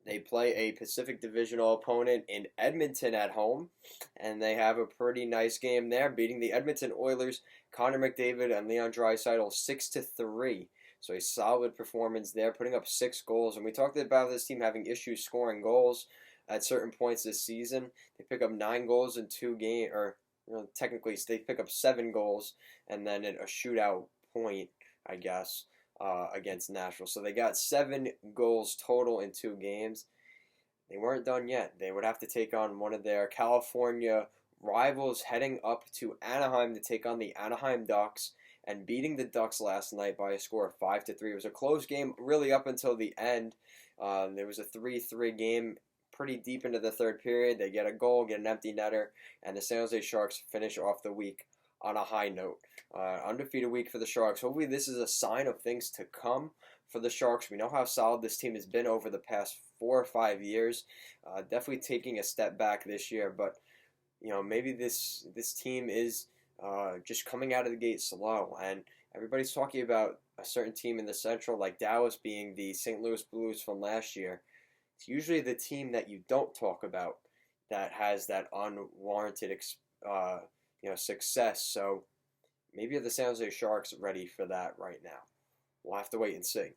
They play a Pacific Divisional opponent in Edmonton at home, and they have a pretty nice game there, beating the Edmonton Oilers, Connor McDavid and Leon Draisaitl 6-3. So a solid performance there, putting up 6 goals. And we talked about this team having issues scoring goals at certain points this season. They pick up 9 goals in 2 games, or technically they pick up 7 goals, and then a shootout point, I guess, against Nashville. So they got 7 goals total in 2 games. They weren't done yet. They would have to take on one of their California rivals, heading up to Anaheim to take on the Anaheim Ducks, and beating the Ducks last night by a score of 5-3. It was a close game really up until the end. There was a 3-3 game pretty deep into the third period. They get a goal, get an empty netter, and the San Jose Sharks finish off the week on a high note. Undefeated week for the Sharks. Hopefully this is a sign of things to come for the Sharks. We know how solid this team has been over the past 4 or 5 years. Definitely taking a step back this year, but maybe this team is just coming out of the gate slow, and everybody's talking about a certain team in the Central, like Dallas being the St. Louis Blues from last year. It's usually the team that you don't talk about that has that unwarranted success. So maybe the San Jose Sharks ready for that right now. We'll have to wait and see.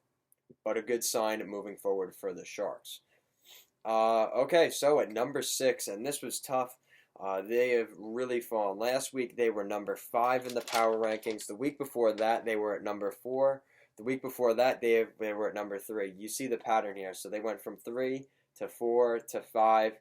But a good sign moving forward for the Sharks. Okay, so at number 6, and this was tough. They have really fallen. Last week they were number 5 in the power rankings. The week before that they were at number 4. The week before that they were at number 3. You see the pattern here. So they went from 3 to 4 to 5.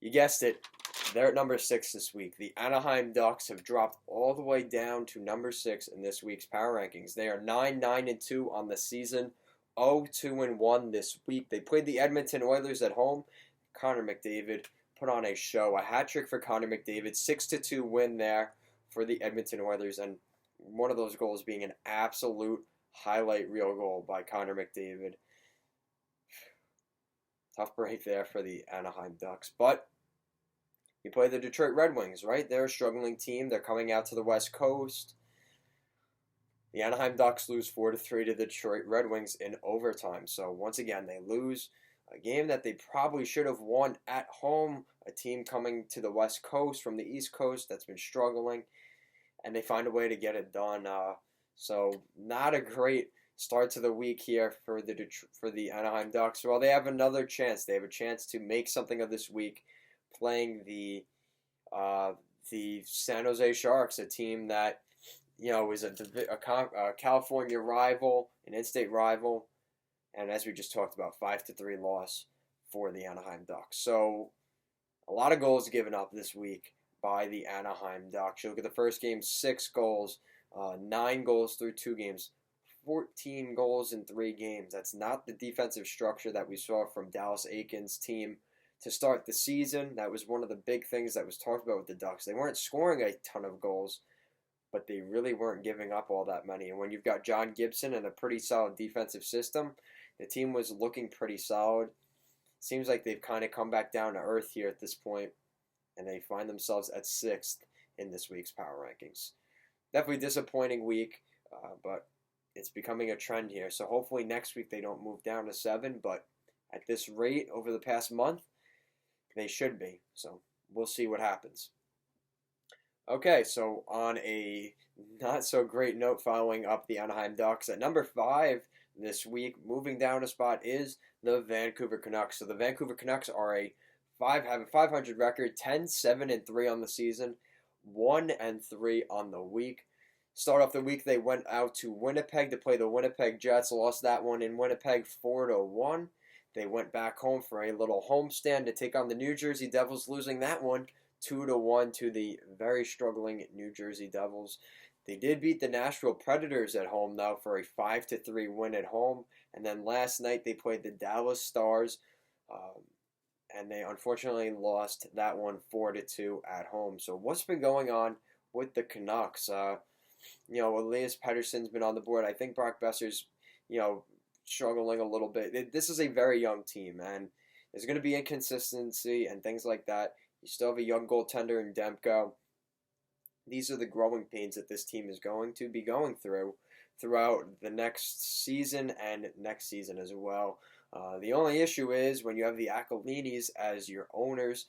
You guessed it. They're at number 6 this week. The Anaheim Ducks have dropped all the way down to number 6 in this week's power rankings. They are 9-9-2 on the season, 0-2-1 this week. They played the Edmonton Oilers at home. Connor McDavid put on a show, a hat trick for Connor McDavid, 6-2 win there for the Edmonton Oilers, and one of those goals being an absolute highlight reel goal by Connor McDavid. Tough break there for the Anaheim Ducks, but you play the Detroit Red Wings, right? They're a struggling team. They're coming out to the West Coast. The Anaheim Ducks lose 4-3 to the Detroit Red Wings in overtime. So once again, they lose a game that they probably should have won at home. A team coming to the West Coast from the East Coast that's been struggling, and they find a way to get it done. So not a great start to the week here for the Anaheim Ducks. Well, they have another chance. They have a chance to make something of this week, playing the San Jose Sharks, a team that is a California rival, an in-state rival, and as we just talked about, 5-3 loss for the Anaheim Ducks. So a lot of goals given up this week by the Anaheim Ducks. You look at the first game, 6 goals, 9 goals through 2 games, 14 goals in 3 games. That's not the defensive structure that we saw from Dallas Eakins' team to start the season. That was one of the big things that was talked about with the Ducks. They weren't scoring a ton of goals, but they really weren't giving up all that many. And when you've got John Gibson and a pretty solid defensive system, the team was looking pretty solid. Seems like they've kind of come back down to earth here at this point, and they find themselves at 6th in this week's power rankings. Definitely disappointing week, but it's becoming a trend here. So hopefully next week they don't move down to 7, but at this rate over the past month, they should be. So we'll see what happens. Okay, so on a not so great note, following up the Anaheim Ducks, at number 5 this week, moving down a spot, is the Vancouver Canucks. So the Vancouver Canucks are have a 500 record, 10-7-3 on the season, 1-3 on the week. Start off the week, they went out to Winnipeg to play the Winnipeg Jets, lost that one in Winnipeg 4-1. They went back home for a little homestand to take on the New Jersey Devils, losing that one 2-1 to the very struggling New Jersey Devils. They did beat the Nashville Predators at home, though, for a 5-3 win at home. And then last night they played the Dallas Stars, and they unfortunately lost that one 4-2 at home. So what's been going on with the Canucks? Elias Pettersson's been on the board. I think Brock Besser's, struggling a little bit. This is a very young team, and there's going to be inconsistency and things like that. You still have a young goaltender in Demko. These are the growing pains that this team is going to be going throughout the next season and next season as well. The only issue is when you have the Aquilinis as your owners,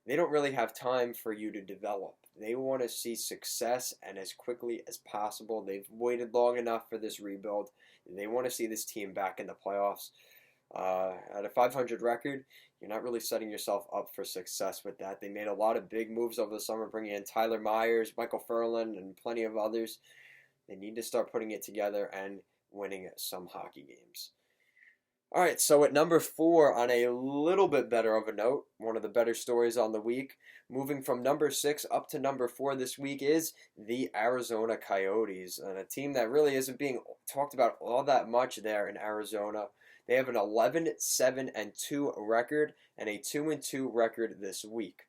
they don't really have time for you to develop. They want to see success and as quickly as possible. They've waited long enough for this rebuild. They want to see this team back in the playoffs. At a 500 record, you're not really setting yourself up for success with that. They made a lot of big moves over the summer, bringing in Tyler Myers, Michael Furlan, and plenty of others. They need to start putting it together and winning some hockey games. All right, so at number 4, on a little bit better of a note, one of the better stories on the week, moving from number 6 up to number 4 this week, is the Arizona Coyotes, and a team that really isn't being talked about all that much there in Arizona. They have an 11-7-2 record and a 2-2 record this week.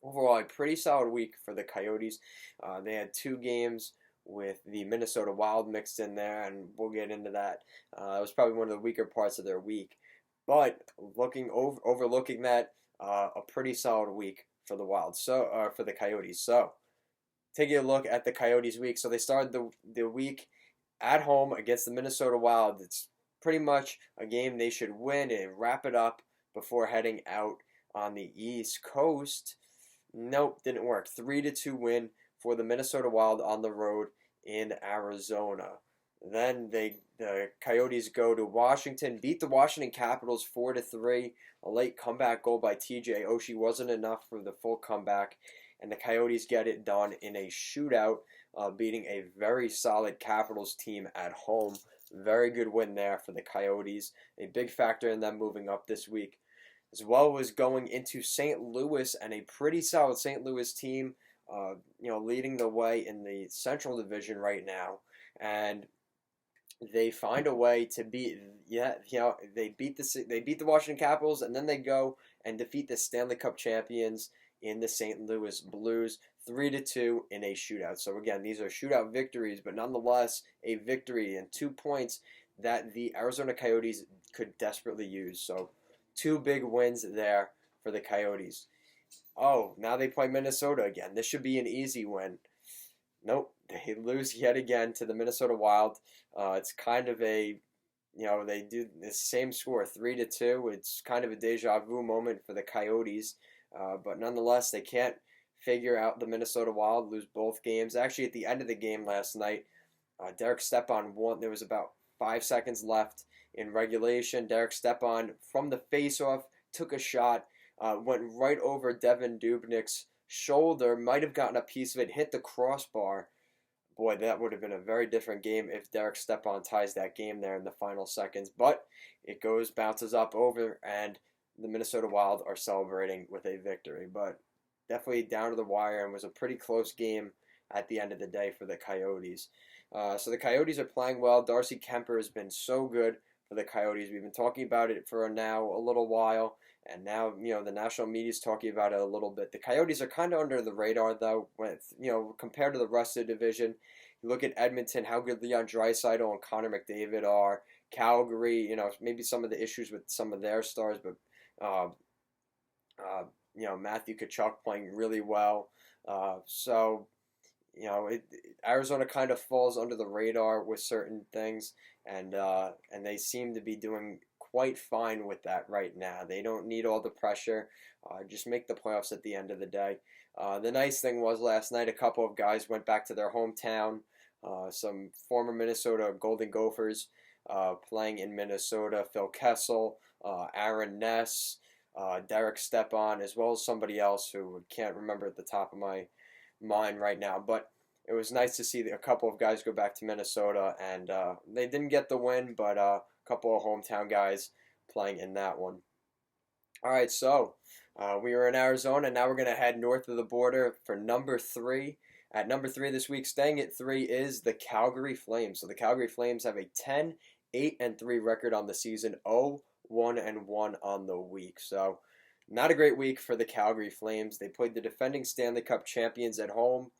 Overall, a pretty solid week for the Coyotes. They had 2 games with the Minnesota Wild mixed in there, and we'll get into that. It was probably one of the weaker parts of their week. But overlooking that, a pretty solid week for the Wild. For the Coyotes. So, taking a look at the Coyotes' week. So they started the week at home against the Minnesota Wild. It's pretty much a game they should win and wrap it up before heading out on the East Coast. Nope, didn't work. 3-2 win for the Minnesota Wild on the road in Arizona. Then the Coyotes go to Washington, beat the Washington Capitals 4-3. A late comeback goal by TJ Oshie wasn't enough for the full comeback, and the Coyotes get it done in a shootout, beating a very solid Capitals team at home. Very good win there for the Coyotes. A big factor in them moving up this week. As well as going into St. Louis, and a pretty solid St. Louis team, leading the way in the Central Division right now. And they find a way to beat, they beat the Washington Capitals, and then they go and defeat the Stanley Cup champions in the St. Louis Blues 3-2 in a shootout. So again, these are shootout victories, but nonetheless a victory and 2 points that the Arizona Coyotes could desperately use. So 2 big wins there for the Coyotes. Oh, now they play Minnesota again. This should be an easy win. Nope, they lose yet again to the Minnesota Wild. It's kind of a, they do the same score, 3-2. It's kind of a deja vu moment for the Coyotes. But nonetheless, they can't figure out the Minnesota Wild, lose both games. Actually, at the end of the game last night, Derek Stepan won. There was about 5 seconds left in regulation. Derek Stepan, from the faceoff, took a shot, went right over Devin Dubnyk's shoulder, might have gotten a piece of it, hit the crossbar. Boy, that would have been a very different game if Derek Stepan ties that game there in the final seconds. But it bounces up over, and the Minnesota Wild are celebrating with a victory. But definitely down to the wire and was a pretty close game at the end of the day for the Coyotes. So the Coyotes are playing well. Darcy Kemper has been so good for the Coyotes. We've been talking about it for now a little while, and now the national media is talking about it a little bit. The Coyotes are kind of under the radar though, with compared to the rest of the division. You look at Edmonton, how good Leon Draisaitl and Connor McDavid are. Calgary, maybe some of the issues with some of their stars, but uh, Matthew Tkachuk playing really well. So Arizona kind of falls under the radar with certain things, and they seem to be doing quite fine with that right now. They don't need all the pressure. Just make the playoffs at the end of the day. The nice thing was last night, a couple of guys went back to their hometown. Some former Minnesota Golden Gophers playing in Minnesota. Phil Kessel, Aaron Ness, Derek Stepan, as well as somebody else who can't remember at the top of my mind right now. But it was nice to see a couple of guys go back to Minnesota, and they didn't get the win, but a couple of hometown guys playing in that one. All right, so we were in Arizona. Now we're going to head north of the border for number 3. At number 3 this week, staying at 3, is the Calgary Flames. So the Calgary Flames have a 10-8-3 record on the season, 0-1-1 on the week. So not a great week for the Calgary Flames. They played the defending Stanley Cup champions at home.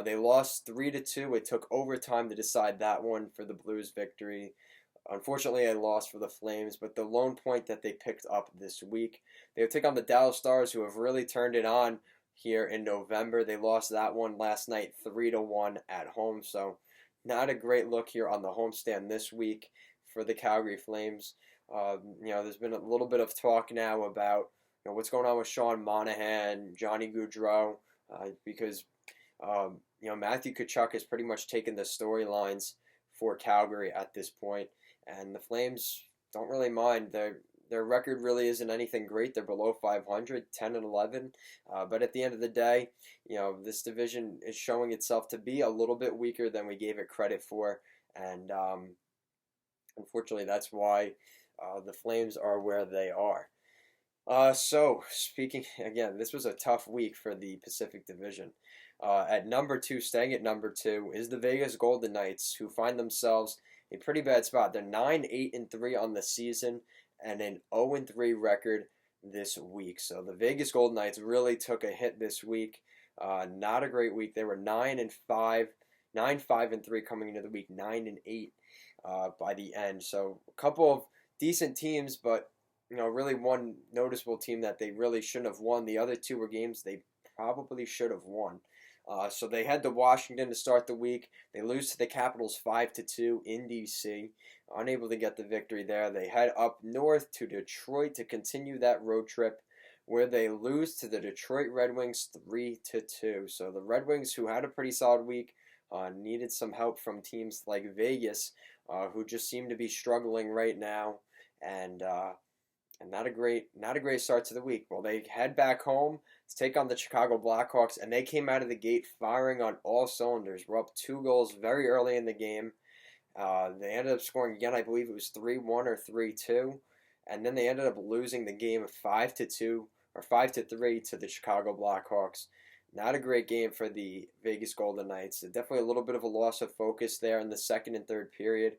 They lost 3-2. It took overtime to decide that one for the Blues victory. Unfortunately, I lost for the Flames, but the lone point that they picked up this week, they'll take on the Dallas Stars, who have really turned it on here in November. They lost that one last night 3-1 at home, so not a great look here on the homestand this week for the Calgary Flames. There's been a little bit of talk now about what's going on with Sean Monahan, Johnny Gaudreau, because Matthew Tkachuk has pretty much taken the storylines for Calgary at this point, and the Flames don't really mind. Their record really isn't anything great. They're below 500, 10-11. But at the end of the day, this division is showing itself to be a little bit weaker than we gave it credit for, and unfortunately, that's why the Flames are where they are. So speaking again, this was a tough week for the Pacific Division. At number 2, staying at number 2, is the Vegas Golden Knights, who find themselves in a pretty bad spot. They're 9-8-3 on the season and an 0-3 record this week. So the Vegas Golden Knights really took a hit this week. Not a great week. They were 9-5, 9-5-3 coming into the week, 9-8 by the end. So a couple of decent teams, but really one noticeable team that they really shouldn't have won. The other 2 were games they probably should have won. So they head to Washington to start the week. They lose to the Capitals 5-2 in D.C., unable to get the victory there. They head up north to Detroit to continue that road trip, where they lose to the Detroit Red Wings 3-2. So the Red Wings, who had a pretty solid week, needed some help from teams like Vegas, who just seem to be struggling right now, and not a great start to the week. Well, they head back home to take on the Chicago Blackhawks, and they came out of the gate firing on all cylinders. We're up 2 goals very early in the game. They ended up scoring again, I believe it was 3-1 or 3-2, and then they ended up losing the game 5-2 or 5-3 to the Chicago Blackhawks. Not a great game for the Vegas Golden Knights. Definitely a little bit of a loss of focus there in the second and third period.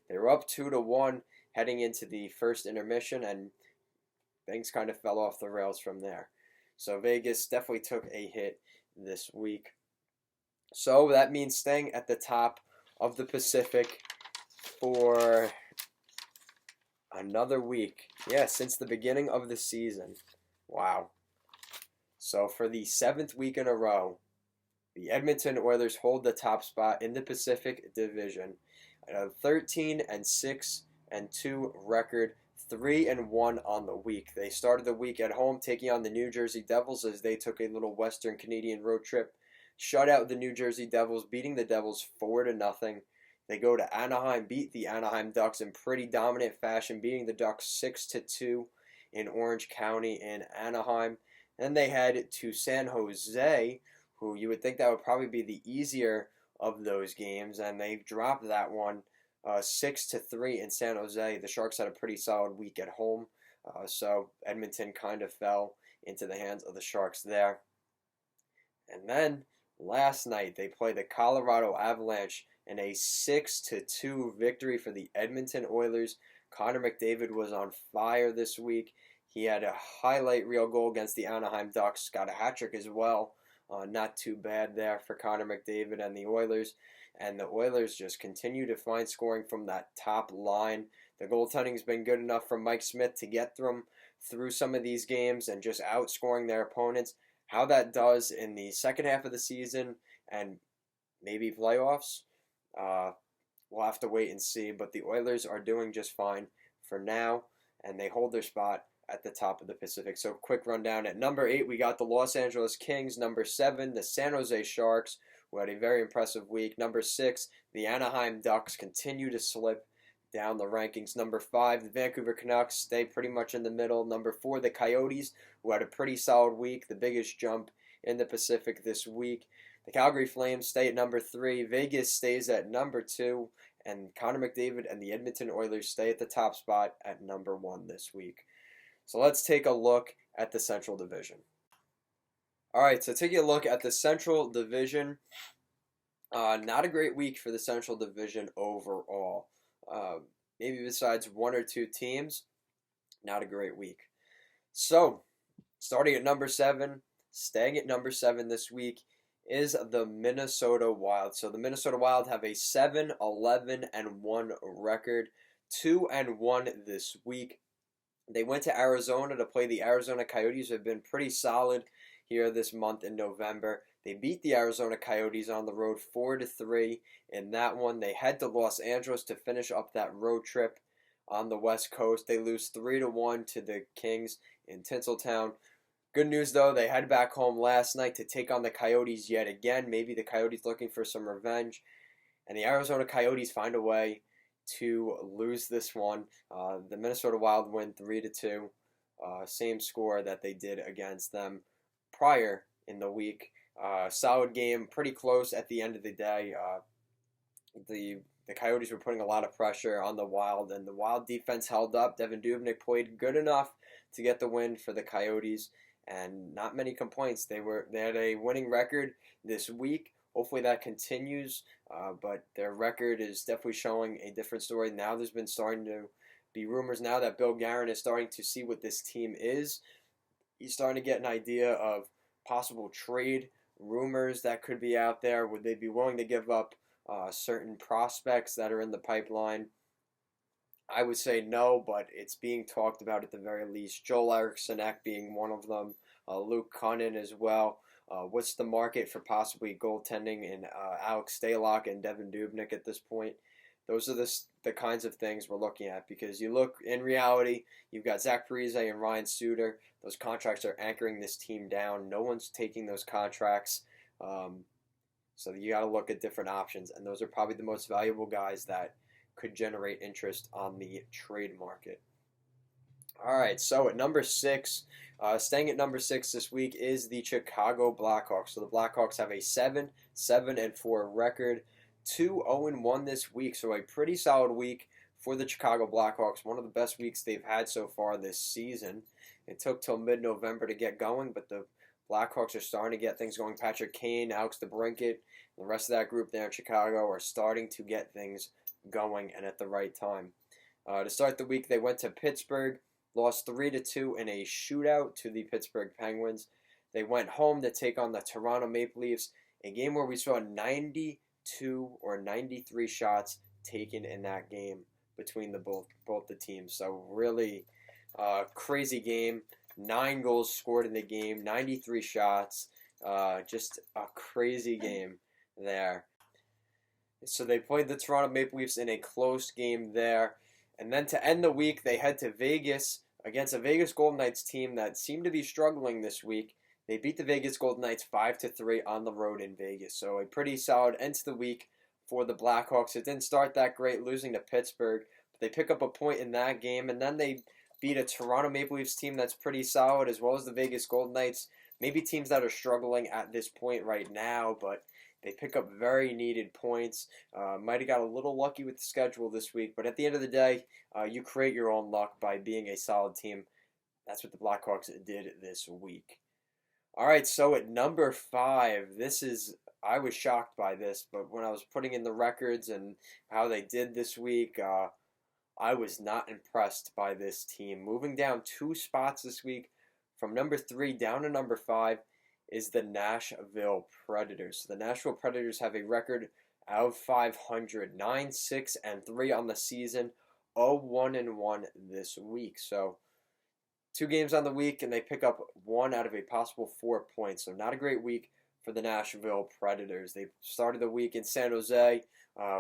They were up 2-1 heading into the first intermission, and things kind of fell off the rails from there. So Vegas definitely took a hit this week. So that means staying at the top of the Pacific for another week. Yeah, since the beginning of the season. Wow. So for the 7th week in a row, the Edmonton Oilers hold the top spot in the Pacific Division. A 13-6-2 record, 3-1 on the week. They started the week at home taking on the New Jersey Devils as they took a little Western Canadian road trip. Shut out the New Jersey Devils, beating the Devils 4-0. They go to Anaheim, beat the Anaheim Ducks in pretty dominant fashion, beating the Ducks 6-2 in Orange County in Anaheim. Then they head to San Jose, who you would think that would probably be the easier of those games, and they dropped that one 6-3 in San Jose. The Sharks had a pretty solid week at home, so Edmonton kind of fell into the hands of the Sharks there. And then last night they played the Colorado Avalanche in a 6-2 victory for the Edmonton Oilers. Connor McDavid was on fire this week. He had a highlight reel goal against the Anaheim Ducks, got a hat trick as well. Not too bad there for Connor McDavid and the Oilers. And the Oilers just continue to find scoring from that top line. The goaltending's been good enough from Mike Smith to get them through some of these games and just outscoring their opponents. How that does in the second half of the season and maybe playoffs, we'll have to wait and see. But the Oilers are doing just fine for now, and they hold their spot at the top of the Pacific. So quick rundown. At number 8, we got the Los Angeles Kings. Number 7, the San Jose Sharks, who had a very impressive week. Number 6, the Anaheim Ducks continue to slip down the rankings. Number 5, the Vancouver Canucks stay pretty much in the middle. Number 4, the Coyotes, who had a pretty solid week, the biggest jump in the Pacific this week. The Calgary Flames stay at number 3. Vegas stays at number 2. And Connor McDavid and the Edmonton Oilers stay at the top spot at number 1 this week. So let's take a look at the Central Division. All right, so taking a look at the Central Division, not a great week for the Central Division overall. Maybe besides one or two teams, not a great week. So, starting at number 7, staying at number 7 this week is the Minnesota Wild. So the Minnesota Wild have a 7-11-1 record, 2-1 this week. They went to Arizona to play the Arizona Coyotes, who have been pretty solid here this month in November. They beat the Arizona Coyotes on the road 4-3 in that one. They head to Los Angeles to finish up that road trip on the West Coast. They lose 3-1 to the Kings in Tinseltown. Good news, though, they head back home last night to take on the Coyotes yet again. Maybe the Coyotes looking for some revenge. And the Arizona Coyotes find a way to lose this one. The Minnesota Wild win 3-2. Same score that they did against them prior in the week. Solid game, pretty close at the end of the day. The Coyotes were putting a lot of pressure on the Wild, and the Wild defense held up. Devin Dubnyk played good enough to get the win for the Coyotes, and not many complaints. They had a winning record this week. Hopefully that continues, but their record is definitely showing a different story. Now there's been starting to be rumors now that Bill Guerin is starting to see what this team is. He's starting to get an idea of possible trade rumors that could be out there. Would they be willing to give up certain prospects that are in the pipeline? I would say no, but it's being talked about at the very least. Joel Eriksson being one of them, Luke Cunnin as well. What's the market for possibly goaltending in Alex Stalock and Devin Dubnyk at this point? Those are the kinds of things we're looking at, because you look, in reality, you've got Zach Parise and Ryan Suter. Those contracts are anchoring this team down. No one's taking those contracts. So you got to look at different options, and those are probably the most valuable guys that could generate interest on the trade market. All right, so at number 6, staying at number 6 this week is the Chicago Blackhawks. So the Blackhawks have a 7-7-4 record, 2-0-1 this week. So a pretty solid week for the Chicago Blackhawks. One of the best weeks they've had so far this season. It took till mid-November to get going, but the Blackhawks are starting to get things going. Patrick Kane, Alex DeBrincat, the rest of that group there in Chicago are starting to get things going and at the right time. To start the week, they went to Pittsburgh, lost 3-2 in a shootout to the Pittsburgh Penguins. They went home to take on the Toronto Maple Leafs, a game where we saw 92 or 93 shots taken in that game between both the teams. So really crazy game. 9 goals scored in the game, 93 shots. Just a crazy game there. So they played the Toronto Maple Leafs in a close game there. And then to end the week, they head to Vegas against a Vegas Golden Knights team that seemed to be struggling this week. They beat the Vegas Golden Knights 5-3 on the road in Vegas. So a pretty solid end to the week for the Blackhawks. It didn't start that great, losing to Pittsburgh. But they pick up a point in that game, and then they beat a Toronto Maple Leafs team that's pretty solid, as well as the Vegas Golden Knights. Maybe teams that are struggling at this point right now, but they pick up very needed points. Might have got a little lucky with the schedule this week, but at the end of the day, you create your own luck by being a solid team. That's what the Blackhawks did this week. All right, so at number 5, I was shocked by this, but when I was putting in the records and how they did this week, I was not impressed by this team. Moving down 2 spots this week from number 3 down to number 5 is the Nashville Predators. The Nashville Predators have a record of 500, 9-6-3 on the season, 0-1-1 this week. So 2 games on the week, and they pick up 1 out of a possible 4 points. So not a great week for the Nashville Predators. They started the week in San Jose,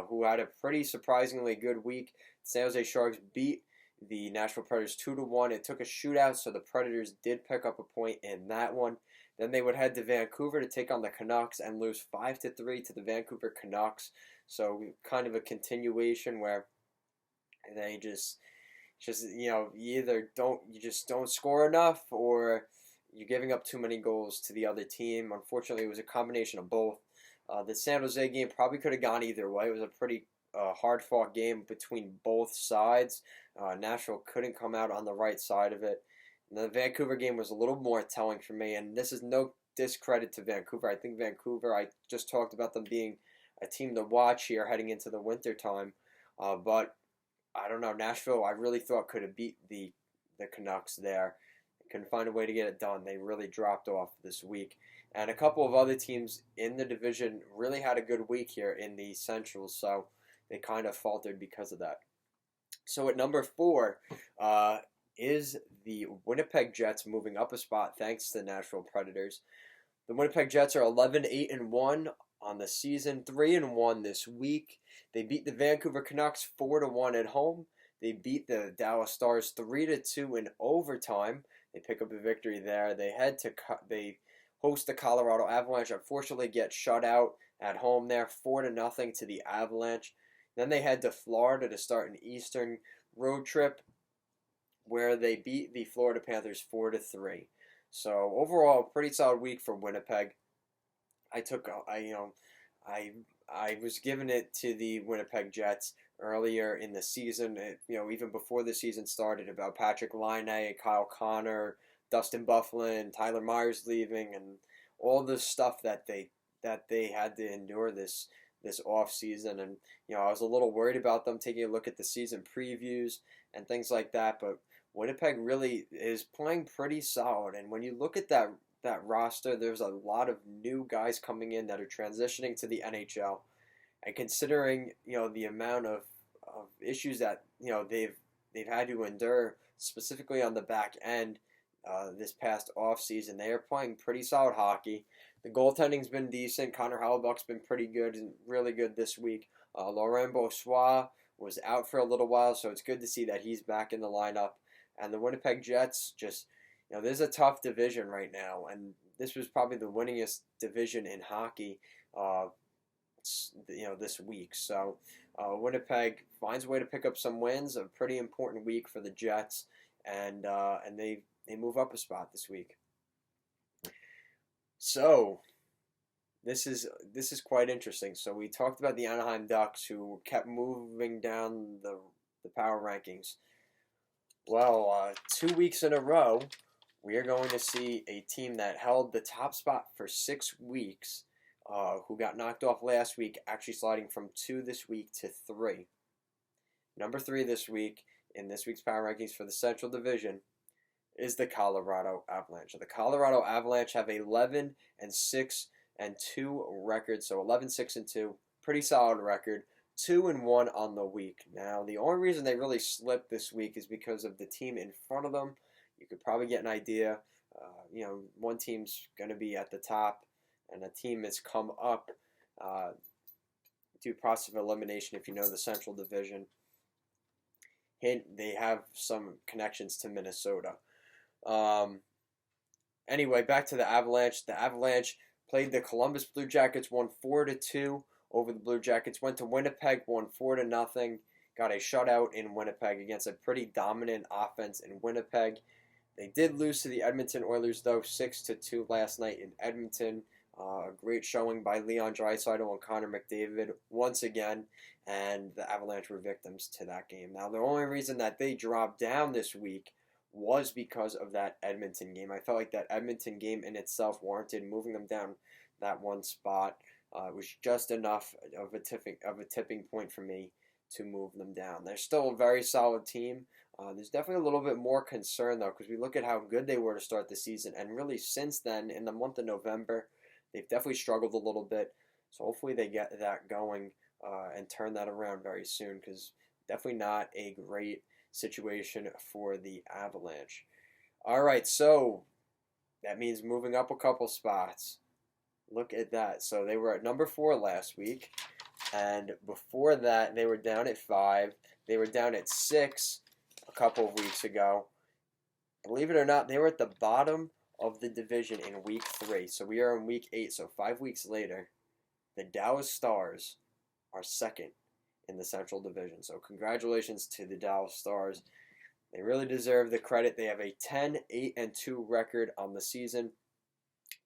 who had a pretty surprisingly good week. San Jose Sharks beat the Nashville Predators 2-1. It took a shootout, so the Predators did pick up a point in that one. Then they would head to Vancouver to take on the Canucks and lose 5-3 to the Vancouver Canucks. So kind of a continuation where they just you just don't score enough, or you're giving up too many goals to the other team. Unfortunately, it was a combination of both. The San Jose game probably could have gone either way. It was a pretty hard-fought game between both sides. Nashville couldn't come out on the right side of it. And the Vancouver game was a little more telling for me, and this is no discredit to Vancouver. I think Vancouver, I just talked about them being a team to watch here heading into the winter time, but I don't know. Nashville, I really thought could have beat the Canucks there. Couldn't find a way to get it done. They really dropped off this week. And a couple of other teams in the division really had a good week here in the Central, so they kind of faltered because of that. So at number 4 is the Winnipeg Jets, moving up a spot thanks to the Nashville Predators. The Winnipeg Jets are 11-8-1 on the season, 3-1 this week. They beat the Vancouver Canucks 4-1 at home. They beat the Dallas Stars 3-2 in overtime. They pick up a victory there. They host the Colorado Avalanche. Unfortunately, get shut out at home there, 4-0 to the Avalanche. Then they head to Florida to start an Eastern road trip, where they beat the Florida Panthers 4-3. So overall, pretty solid week for Winnipeg. I was giving it to the Winnipeg Jets earlier in the season. Even before the season started, about Patrick Laine, Kyle Connor, Dustin Byfuglien, Tyler Myers leaving, and all the stuff that they had to endure this off season. And I was a little worried about them, taking a look at the season previews and things like that. But Winnipeg really is playing pretty solid. And when you look at that roster, there's a lot of new guys coming in that are transitioning to the NHL. And considering the amount of issues that they've had to endure, specifically on the back end this past off season, they are playing pretty solid hockey. The goaltending's been decent. Connor Hellebuyck's been pretty good and really good this week. Laurent Brossoit was out for a little while, so it's good to see that he's back in the lineup. And the Winnipeg Jets just, there's a tough division right now, and this was probably the winningest division in hockey, this week. So Winnipeg finds a way to pick up some wins. A pretty important week for the Jets, and they move up a spot this week. So this is quite interesting. So we talked about the Anaheim Ducks, who kept moving down the power rankings. Well, 2 weeks in a row, we are going to see a team that held the top spot for 6 weeks, who got knocked off last week, actually sliding from 2 this week to 3. Number 3 this week in this week's power rankings for the Central Division is the Colorado Avalanche. The Colorado Avalanche have 11-6-2 record, so 11-6-2, pretty solid record. 2-1 on the week. Now, the only reason they really slipped this week is because of the team in front of them. You could probably get an idea. One team's going to be at the top, and a team that's come up through process of elimination, if you know the Central Division. They have some connections to Minnesota. Anyway, back to the Avalanche. The Avalanche played the Columbus Blue Jackets, won 4-2 over the Blue Jackets. Went to Winnipeg, won 4-0. Got a shutout in Winnipeg against a pretty dominant offense in Winnipeg. They did lose to the Edmonton Oilers, though, 6-2 last night in Edmonton. A great showing by Leon Draisaitl and Connor McDavid once again, and the Avalanche were victims to that game. Now, the only reason that they dropped down this week was because of that Edmonton game. I felt like that Edmonton game in itself warranted moving them down that one spot. It was just enough of a tipping point for me to move them down. They're still a very solid team. There's definitely a little bit more concern though, because we look at how good they were to start the season, and really since then, in the month of November, they've definitely struggled a little bit. So hopefully they get that going and turn that around very soon, because definitely not a great situation for the Avalanche. All right, so that means moving up a couple spots. Look at that. So they were at number 4 last week, and before that they were down at 5. They were down at 6 a couple of weeks ago. Believe it or not, they were at the bottom of the division in week 3. So we are in week 8. So 5 weeks later, the Dallas Stars are second in the Central Division. So congratulations to the Dallas Stars. They really deserve the credit. They have a 10-8-2 record on the season,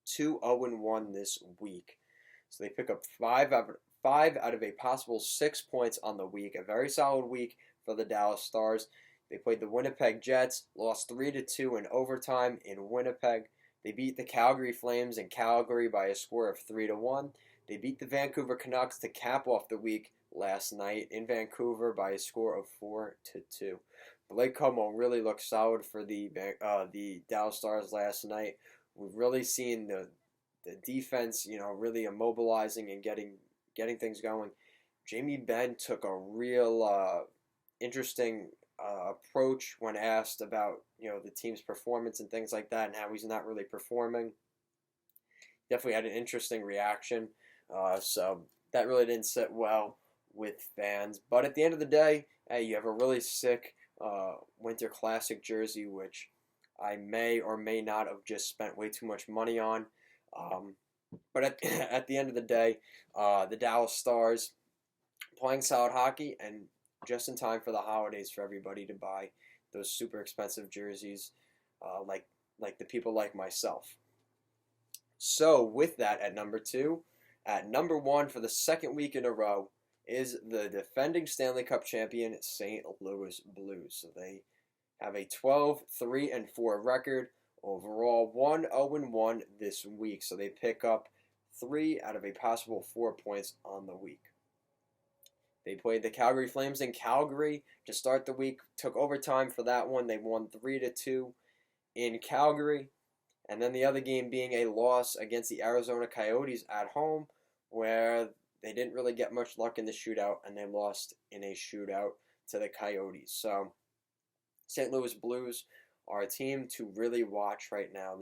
2-0-1 this week. So they pick up 5 out of a possible 6 points on the week. A very solid week for the Dallas Stars. They played the Winnipeg Jets, lost 3-2 in overtime in Winnipeg. They beat the Calgary Flames in Calgary by a score of 3-1. They beat the Vancouver Canucks to cap off the week last night in Vancouver by a score of 4-2. Blake Comeau really looked solid for the Dallas Stars last night. We've really seen the defense, really immobilizing and getting things going. Jamie Benn took a real interesting approach when asked about the team's performance and things like that, and how he's not really performing. Definitely had an interesting reaction. So that really didn't sit well with fans. But at the end of the day, hey, you have a really sick Winter Classic jersey, which I may or may not have just spent way too much money on. But at the end of the day, the Dallas Stars playing solid hockey, and just in time for the holidays for everybody to buy those super expensive jerseys, like the people like myself. So with that, at number 2, at number 1 for the second week in a row is the defending Stanley Cup champion St. Louis Blues. So they have a 12-3-4 record. Overall, 1-0-1 this week. So they pick up 3 out of a possible 4 points on the week. They played the Calgary Flames in Calgary to start the week. Took overtime for that one. They won 3-2 in Calgary. And then the other game being a loss against the Arizona Coyotes at home, where they didn't really get much luck in the shootout, and they lost in a shootout to the Coyotes. So St. Louis Blues are a team to really watch right now.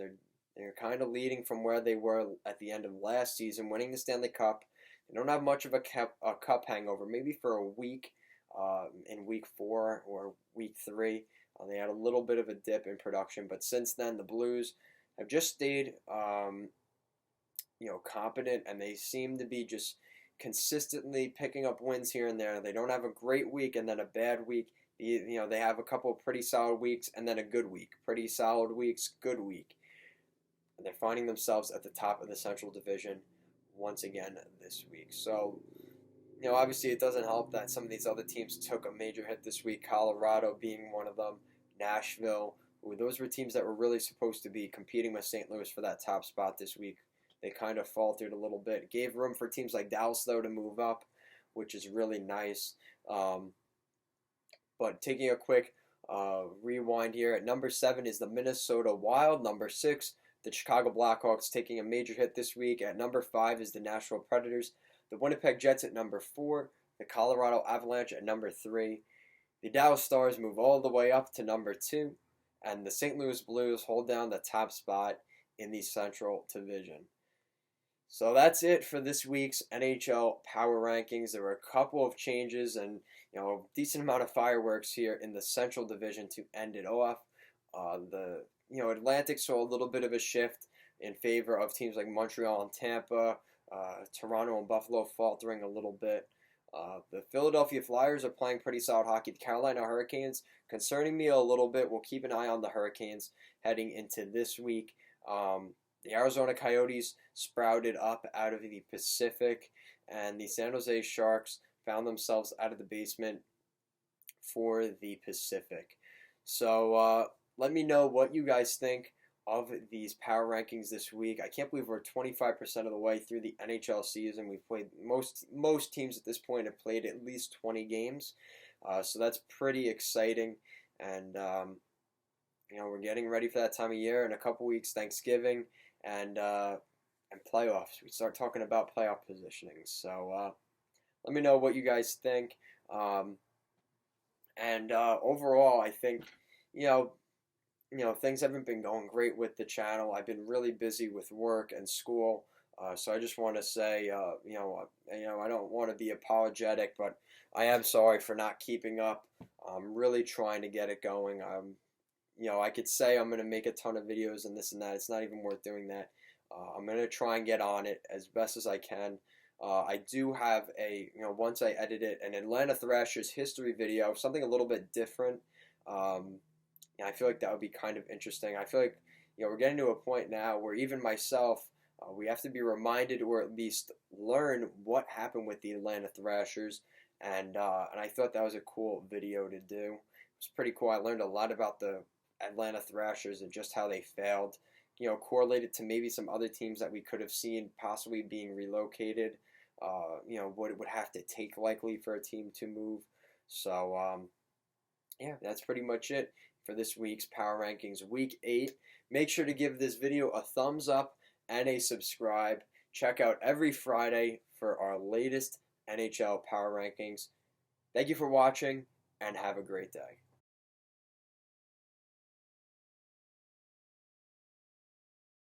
They're kind of leading from where they were at the end of last season, winning the Stanley Cup. They don't have much of a cup hangover, maybe for a week in week 4 or week 3. They had a little bit of a dip in production, but since then the Blues have just stayed competent, and they seem to be just consistently picking up wins here and there. They don't have a great week and then a bad week. They have a couple of pretty solid weeks and then a good week. Pretty solid weeks, good week. And they're finding themselves at the top of the Central Division once again this week. So, obviously it doesn't help that some of these other teams took a major hit this week, Colorado being one of them, Nashville. Those were teams that were really supposed to be competing with St. Louis for that top spot this week. They kind of faltered a little bit. Gave room for teams like Dallas, though, to move up, which is really nice. But taking a quick rewind here, at number 7 is the Minnesota Wild. Number 6, the Chicago Blackhawks taking a major hit this week. At number 5 is the Nashville Predators. The Winnipeg Jets at number 4. The Colorado Avalanche at number 3. The Dallas Stars move all the way up to number 2. And the St. Louis Blues hold down the top spot in the Central Division. So that's it for this week's NHL Power Rankings. There were a couple of changes and a decent amount of fireworks here in the Central Division to end it off. The Atlantic saw a little bit of a shift in favor of teams like Montreal and Tampa, Toronto and Buffalo faltering a little bit. The Philadelphia Flyers are playing pretty solid hockey. The Carolina Hurricanes concerning me a little bit. We'll keep an eye on the Hurricanes heading into this week. The Arizona Coyotes sprouted up out of the Pacific, and the San Jose Sharks found themselves out of the basement for the Pacific. So let me know what you guys think of these power rankings this week. I can't believe we're 25% of the way through the NHL season. We've played most teams at this point have played at least 20 games, so that's pretty exciting. And we're getting ready for that time of year. In a couple weeks, Thanksgiving and playoffs. We start talking about playoff positioning. So let me know what you guys think. Overall, I think things haven't been going great with the channel. I've been really busy with work and school, so I just want to say, I don't want to be apologetic, but I am sorry for not keeping up. I'm really trying to get it going. I could say I'm going to make a ton of videos and this and that. It's not even worth doing that. I'm going to try and get on it as best as I can. I do have once I edit it, an Atlanta Thrashers history video, something a little bit different. I feel like that would be kind of interesting. I feel like we're getting to a point now where even myself, we have to be reminded or at least learn what happened with the Atlanta Thrashers, and I thought that was a cool video to do. It was pretty cool. I learned a lot about the Atlanta Thrashers and just how they failed. Correlated to maybe some other teams that we could have seen possibly being relocated. What it would have to take likely for a team to move. So, that's pretty much it for this week's Power Rankings Week 8. Make sure to give this video a thumbs up and a subscribe. Check out every Friday for our latest NHL Power Rankings. Thank you for watching, and have a great day.